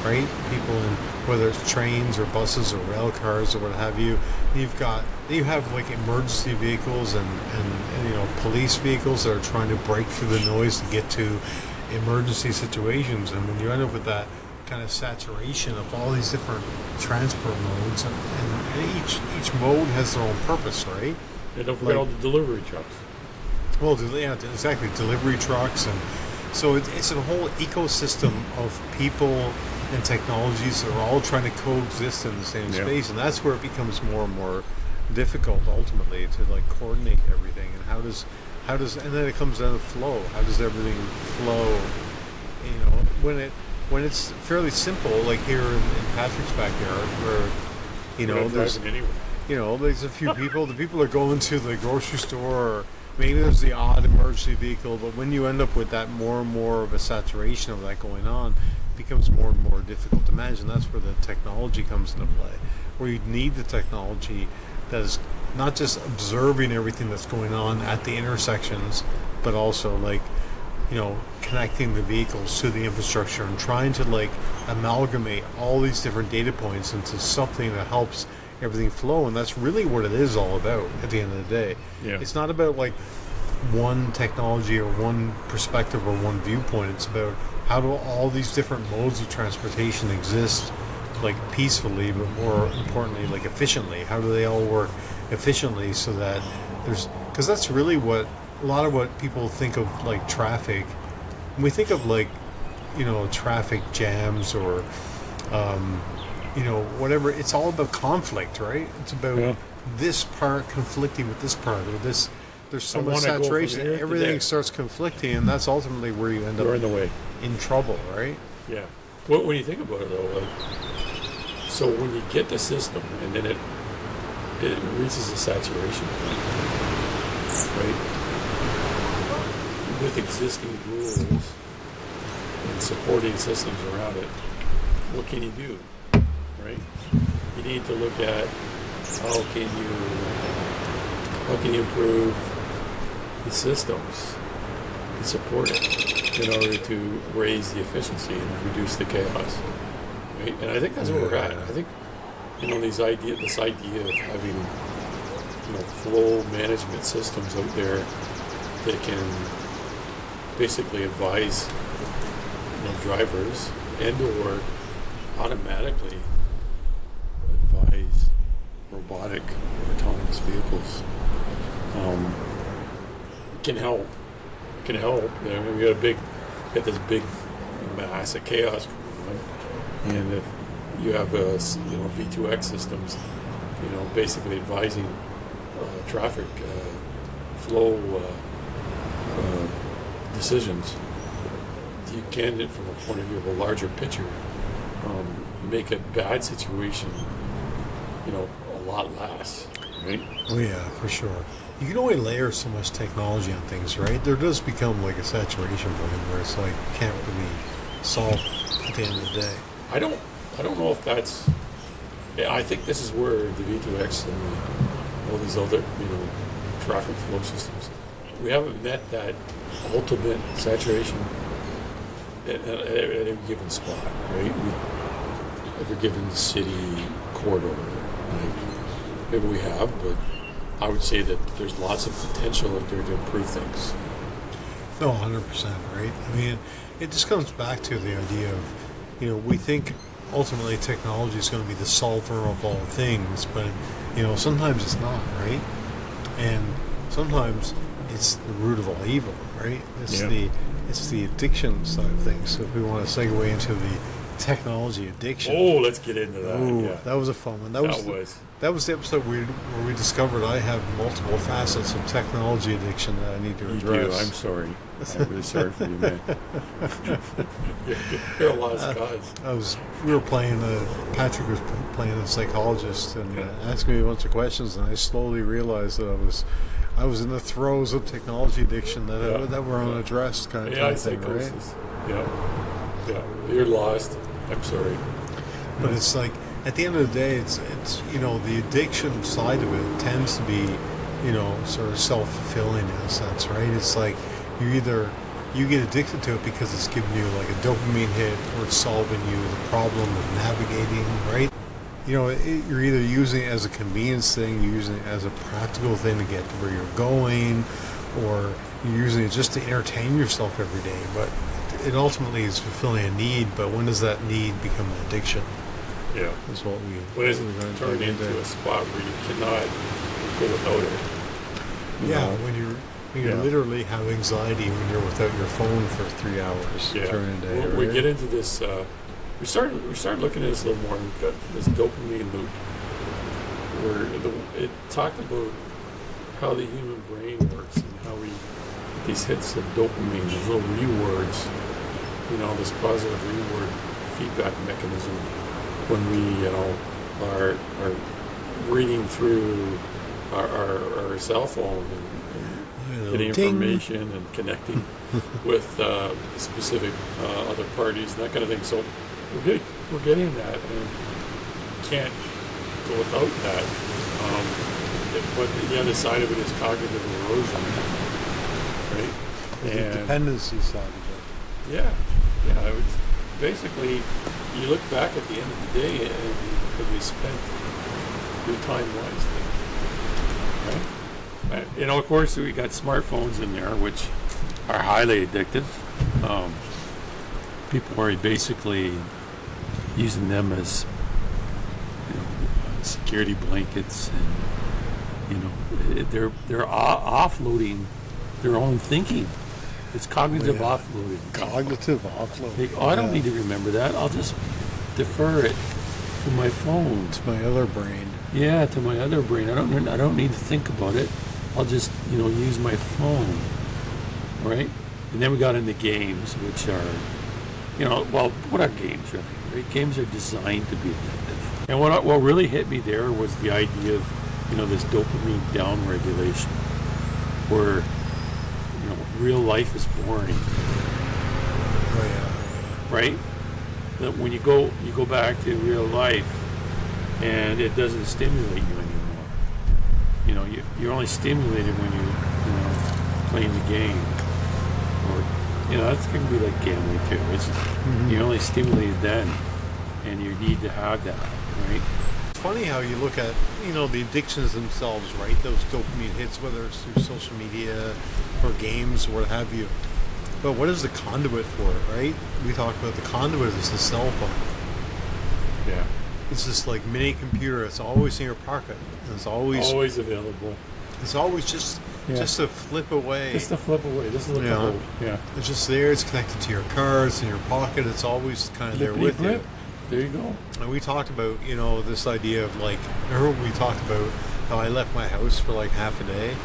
right? People in, whether it's trains or buses or rail cars or what have you. You have like emergency vehicles and police vehicles that are trying to break through the noise to get to emergency situations. And when you end up with that kind of saturation of all these different transport modes, and each mode has their own purpose, right? And don't forget all the delivery trucks. Well, yeah, exactly. Delivery trucks, and so it's a whole ecosystem of people and technologies that are all trying to coexist in the same space, and that's where it becomes more and more difficult ultimately to like coordinate everything. And how does and then it comes down to flow. How does everything flow? When it's fairly simple, like here in Patrick's backyard, where there's there's a few people. The people are going to the grocery store. Or maybe there's the odd emergency vehicle, but when you end up with that more and more of a saturation of that going on, it becomes more and more difficult to manage, and that's where the technology comes into play, where you need the technology that is not just observing everything that's going on at the intersections, but also like, connecting the vehicles to the infrastructure and trying to like amalgamate all these different data points into something that helps everything flow. And that's really what it is all about at the end of the day. Yeah. It's not about like one technology or one perspective or one viewpoint. It's about how do all these different modes of transportation exist like peacefully, but more importantly like efficiently. How do they all work efficiently so that because that's really what a lot of what people think of like traffic. When we think of like traffic jams or whatever, it's all about conflict, right? It's about this part conflicting with this part, or this. There's so much saturation, everything starts conflicting, and that's ultimately where you end up in the way, in trouble, right? Yeah. Well, when you think about it, though, so when you get the system and then it reaches a saturation point, right? With existing rules and supporting systems around it, what can you do, right? You need to look at how can you improve the systems and support it in order to raise the efficiency and reduce the chaos, right? And I think that's where we're at. I think this idea of having flow management systems out there that can basically advise drivers and or automatically advise robotic or autonomous vehicles can help. We got this big mass of chaos going on, and if you have V2X systems, basically advising traffic flow decisions, you can, from a point of view of a larger picture, make a bad situation, a lot less, right? Oh yeah, for sure. You can only layer so much technology on things, right? There does become like a saturation point where it's like you can't really solve at the end of the day. I don't know if that's. Yeah, I think this is where the V2X and all these other traffic flow systems, we haven't met that ultimate saturation at every given spot, right? Every given city corridor, right? Maybe we have, but I would say that there's lots of potential out there to improve things. No, 100%, right? I mean, it just comes back to the idea of, we think ultimately technology is going to be the solver of all things, but, sometimes it's not, right? And sometimes it's the root of all evil, right? It's the addiction side of things. So if we want to segue into the technology addiction. Oh, let's get into that. Yeah. That was a fun one. That was the episode where we discovered I have multiple facets of technology addiction that I need to address. You do. I'm sorry. I'm really sorry for you, man. You're a lost cause. Patrick was playing a psychologist and asking me a bunch of questions, and I slowly realized that I was in the throes of technology addiction that were unaddressed kind of thing, right? Yeah. You're lost. I'm sorry. But it's like, at the end of the day, it's the addiction side of it tends to be, sort of self-fulfilling in a sense, right? It's like you get addicted to it because it's giving you like a dopamine hit, or it's solving you the problem of navigating, right? You're either using it as a convenience thing, you're using it as a practical thing to get to where you're going, or you're using it just to entertain yourself every day. But it ultimately is fulfilling a need, but when does that need become an addiction? Yeah. Is what we... When does it turn into a spot where you cannot go without it? When you literally have anxiety when you're without your phone for 3 hours during a day. We get into this... We start looking at this a little more. We've got this dopamine loop where it talked about how the human brain works and how we get these hits of dopamine, these little rewards, this positive reward feedback mechanism when we, are reading through our cell phone and getting information and connecting with specific other parties and that kind of thing. So we're getting that, and can't go without that. but the other side of it is cognitive erosion, right? The And dependency side of it. yeah, it was basically, you look back at the end of the day and you spent your time wisely, right? Of course, we got smartphones in there, which are highly addictive. People are basically using them as security blankets, and they're offloading their own thinking. It's cognitive offloading. Cognitive offloading. I don't need to remember that. I'll just defer it to my phone. It's my other brain. Yeah, to my other brain. I don't need to think about it. I'll just use my phone, right? And then we got into games, which are, what are games really? Right? Games are designed to be addictive. And what really hit me there was the idea of, this dopamine downregulation, where, real life is boring. Oh yeah. Right? That when you go back to real life, and it doesn't stimulate you anymore. You're only stimulated when you're playing the game, or that's going to be like gambling too. It's you're only stimulated then, and you need to have that, right? It's funny how you look at the addictions themselves, right? Those dopamine hits, whether it's through social media or games, what have you. But what is the conduit for it, right? We talked about the conduit is the cell phone. Yeah. It's this like mini computer. It's always in your pocket. It's always available. It's always just a flip away. Just a flip away. This is a Yeah. Yeah. It's just there. It's connected to your car. It's in your pocket. It's always kind of there with you. There you go. And we talked about this idea of remember when we talked about how I left my house for like half a day,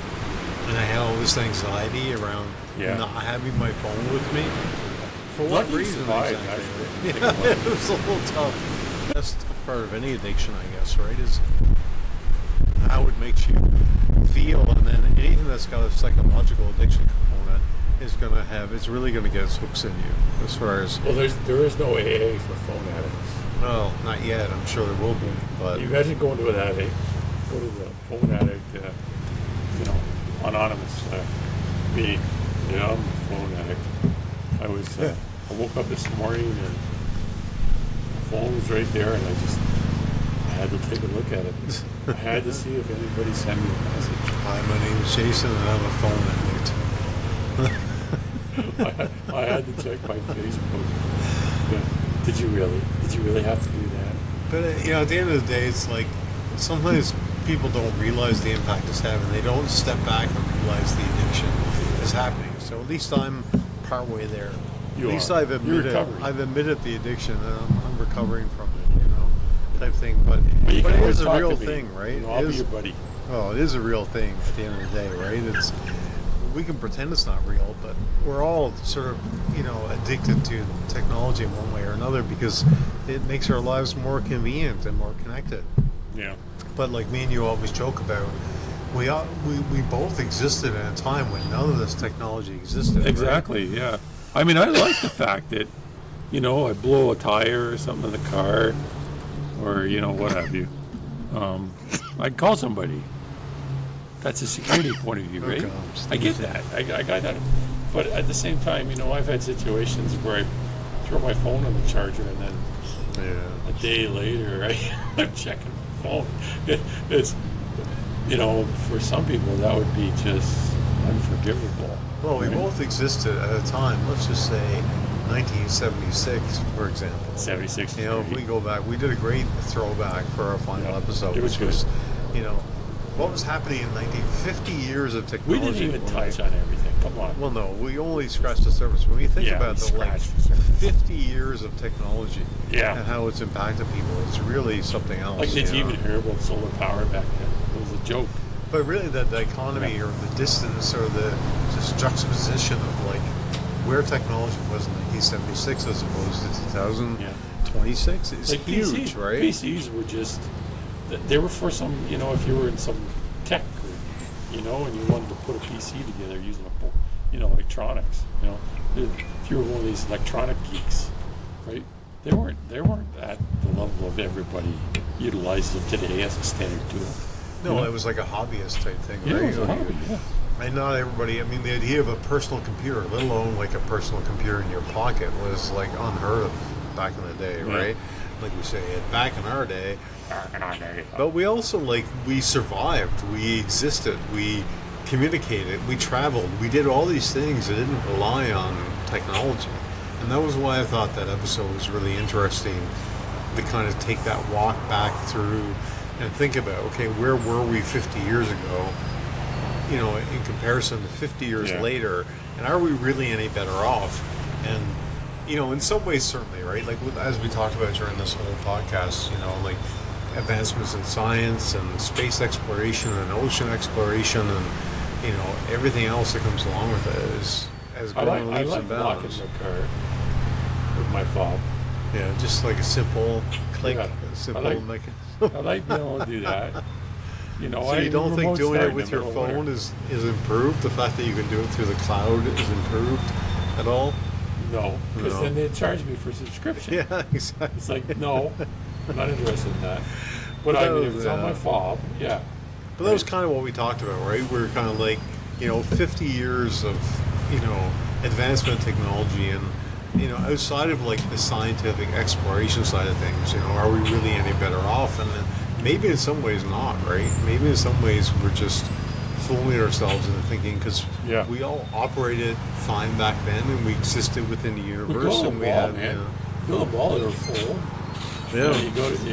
and I had all this anxiety around not having my phone with me. For what reason exactly? Yeah, it was a little tough. That's part of any addiction, I guess, right? Is how it makes you feel, and then anything that's got a psychological addiction component is going to have, it's really going to get its hooks in you. As far as there is no AA for phone addicts. well, not yet. I'm sure there will be, but You imagine going to an addict, go to the phone addict, anonymous meeting. Yeah, I'm a phone addict. I woke up this morning and the phone was right there, and I had to take a look at it. I had to see if anybody sent me a message. hi, my name is Jason, and I'm a phone addict. I had to check my Facebook. Yeah. Did you really have to do that? But at the end of the day, it's like sometimes people don't realize the impact it's having. They don't step back and realize the addiction is happening. So at least I'm partway there. At least I've admitted the addiction, and I'm recovering from it, type thing. But you can it always is a talk real to me. thing, right? I'll be your buddy. Well, it is a real thing at the end of the day, right? We can pretend it's not real, but we're all sort of, addicted to technology in one way or another because it makes our lives more convenient and more connected. Yeah. But like me and you always joke about, we both existed at a time when none of this technology existed. Exactly, right? yeah. I mean, I like the fact that, I blow a tire or something in the car, or, what have you. I'd call somebody. That's a security point of view, right? God, I get that. I got that. But at the same time, I've had situations where I throw my phone on the charger and then a day later I'm checking my phone. It's, for some people that would be just unforgivable. Well, we both existed at a time, let's just say 1976, for example. 76. If we go back, we did a great throwback for our final episode, it was which was, what was happening in 1950 years of We technology. didn't even touch on everything. Come on. Well, no, we only scratched the surface. When we think about the 50 years of technology and how it's impacted people, it's really something else. Like, did you even hear about solar power back then? It was a joke. But really, the dichotomy or the distance or the just juxtaposition of like where technology was in 1976 as opposed to 2026 is like huge, PCs, right? PCs were just, they were for some, if you were in some tech group, and you wanted to put a PC together using electronics, if you were one of these electronic geeks, right? They weren't at the level of everybody utilizes them today as a standard tool. No, Yeah. it was like a hobbyist type thing, Yeah, right? it was a hobby. Yeah. And not everybody, I mean, the idea of a personal computer, let alone like a personal computer in your pocket, was like unheard of back in the day, Yeah. right? Like we say, back in our day. But we also, like, we survived, we existed, we communicated, we traveled, we did all these things that didn't rely on technology. And that was why I thought that episode was really interesting, to kind of take that walk back through and think about, okay, where were we 50 years ago, you know, in comparison to 50 years Yeah. later, and are we really any better off? And, you know, in some ways, certainly, right? Like, as we talked about during this whole podcast, you know, like, advancements in science and space exploration and ocean exploration and, you know, everything else that comes along with it has I grown like leaps and locking bounds. the car with my fob. Yeah, just like a simple click, Yeah. a simple I like- mechanism. I like being able to do that. You know, So you don't think remote doing start it in with the your middle of phone winter. is improved? The fact that you can do it through the cloud is improved at all? No, because No. then they charge me for subscription. Yeah, exactly. It's like, no, I'm not interested in that. But But I that mean, if was, it's on my fob, yeah. But that was kind of what we talked about, right? We were kind of like, you know, 50 years of, you know, advancement in technology, and, you know, outside of like the scientific exploration side of things, you know, are we really any better off? And then maybe in some ways not, right? Maybe in some ways we're just fooling ourselves into thinking, because Yeah. we all operated fine back then, and we existed within the We universe, go to the and we ball, had, man. you know, Go to the ball, they're full. You know, you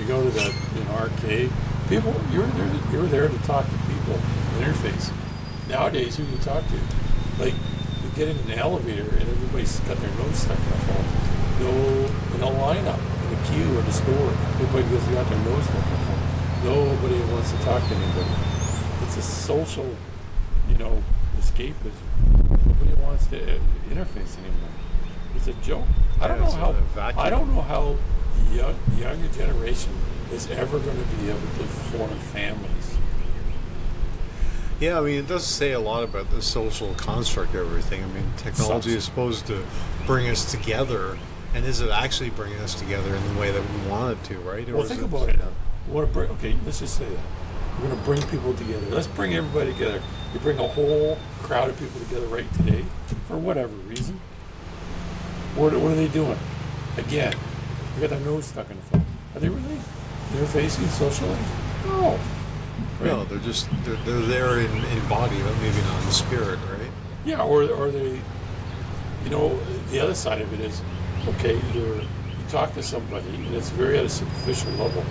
go to the arcade. People, you're there to talk to people, interface. Nowadays, who do you talk to? Like, you get in an elevator and everybody's got their nose stuck in a phone. No, in a lineup, in a queue at a store, everybody got their nose stuck in a phone. Nobody wants to talk to anybody. It's a social, you know, escapism. Nobody wants to interface anymore. It's a joke. I don't know it's how. a vacuum. I don't know how the younger generation is ever going to be able to form families. Yeah, I mean, it does say a lot about the social construct of everything. I mean, technology is supposed to bring us together, and is it actually bringing us together in the way that we want it to, right? Or Well, is think it- about it now. Okay, let's just say that. We're going to bring people together. Let's bring everybody together. You bring a whole crowd of people together right today, for whatever reason. What are they doing? Again, they got their nose stuck in the phone. Are they really interfacing socially? No. No, they're just they're there in body, but maybe not in spirit, right? Yeah, or they, you know, the other side of it is, okay, you talk to somebody and it's very at a superficial level,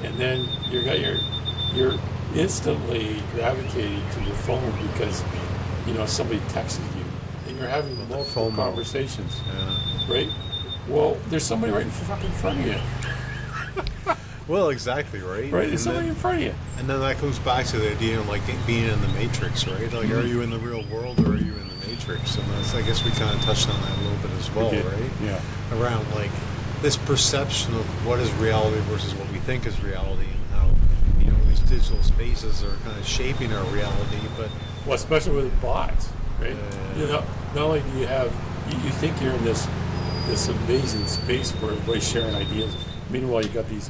and then you're instantly gravitating to your phone because, you know, somebody texted you and you're having multiple FOMO. conversations, Yeah. right? Well, there's somebody right in fucking front of you, Well, exactly, right? right? And There's somebody then, in front of you. and then that comes back to the idea of like being in the Matrix, right? Like, are you in the real world or are you in the Matrix? And that's, I guess we kind of touched on that a little bit as well, did, right? yeah. Around like this perception of what is reality versus what we think is reality, and how, you know, these digital spaces are kind of shaping our reality. But Well, especially with bots, right? Yeah. You know, not only do you have, you think you're in this amazing space where everybody's sharing ideas. Meanwhile, you got these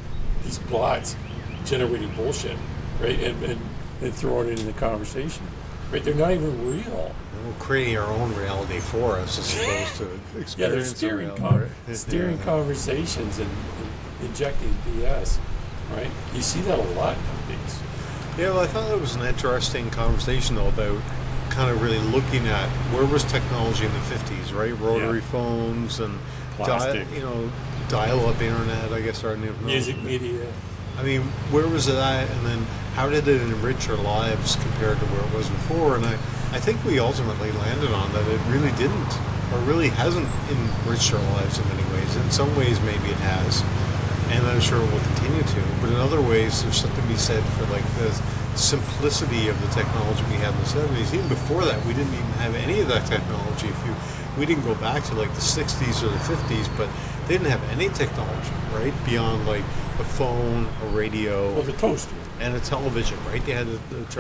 bots generating bullshit, right? And throwing it in the conversation, right? They're not even real. we're creating our own reality for us as opposed to Yeah, they're experiencing steering reality. right? steering Yeah. conversations and injecting BS, right? You see that a lot nowadays. Yeah, well, I thought that was an interesting conversation, though, about kind of really looking at where was technology in the 50s, right? Rotary Yeah. phones and Plastic. dial-up internet, I guess. Music media. I mean, where was it at, and then how did it enrich our lives compared to where it was before? And I think we ultimately landed on that it really didn't, or really hasn't enriched our lives in many ways. In some ways, maybe it has, and I'm sure it will continue to. But in other ways, there's something to be said for like the simplicity of the technology we had in the 70s. Even before that, we didn't even have any of that technology. We didn't go back to like the 60s or the 50s, but they didn't have any technology, right? Beyond like a phone, a radio, Well, the toaster. and a television, right? They had the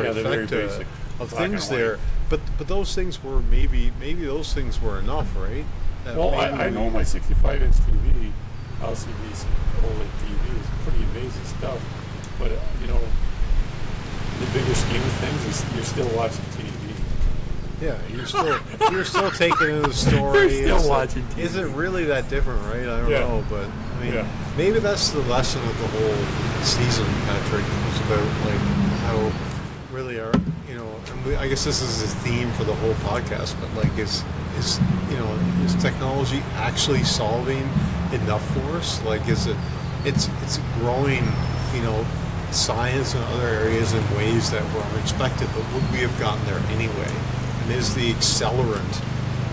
Yeah, they're very trifecta basic. of Black things and white. there. But those things were maybe those things were enough, right? That Well, maybe I know my 65-inch TV, LCD OLED TV is pretty amazing stuff. But, you know, bigger scheme of things, you're still watching TV. Yeah, you're still taking in the story. You're still watching TV. Is it really that different, right? I don't know, but I mean, maybe that's the lesson of the whole season, Patrick. It's about like how really are and I guess this is a theme for the whole podcast. But like, is technology actually solving enough for us? Like, is it? It's growing, science in other areas in ways that were unexpected, but would we have gotten there anyway? And is the accelerant,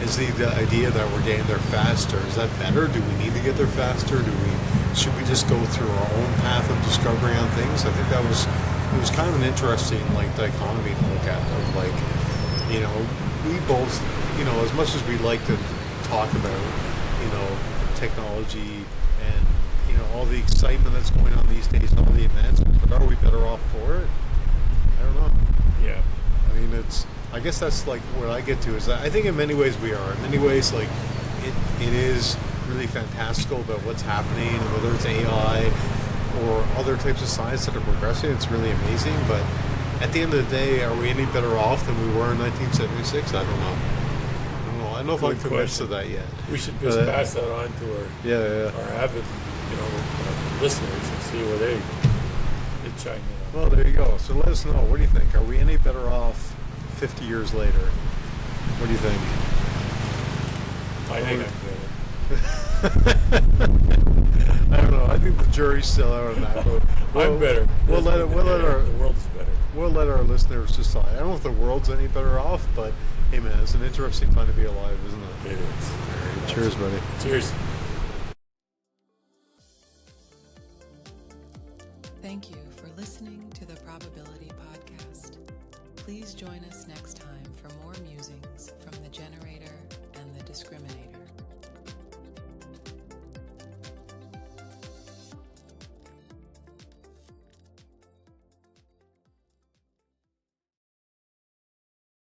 is the idea that we're getting there faster, is that better? Do we need to get there faster? Should we just go through our own path of discovery on things? I think it was kind of an interesting dichotomy to look at of we both, as much as we like to talk about, technology and all the excitement that's going on these days and all the advancements, but are we better off for it? I don't know. Yeah. I mean, I guess that's like what I get to is that I think in many ways we are. In many ways, like it is really fantastical about what's happening, whether it's AI or other types of science that are progressing. It's really amazing. But at the end of the day, are we any better off than we were in 1976? I don't know. I don't know if I'm convinced of that yet. We should just pass that on to our avid, listeners and see where they chime in. Well, there you go. So let us know. What do you think? Are we any better off 50 years later? What do you think? I think I'm better. I don't know. I think the jury's still out on that. I'm better. The world is better. We'll let our listeners decide. I don't know if the world's any better off, but hey, man, it's an interesting time to be alive, isn't it? It is. Cheers, buddy. Cheers. Thank you for listening to the Probability Podcast. Please join us next time for more musings from the generator and the discriminator.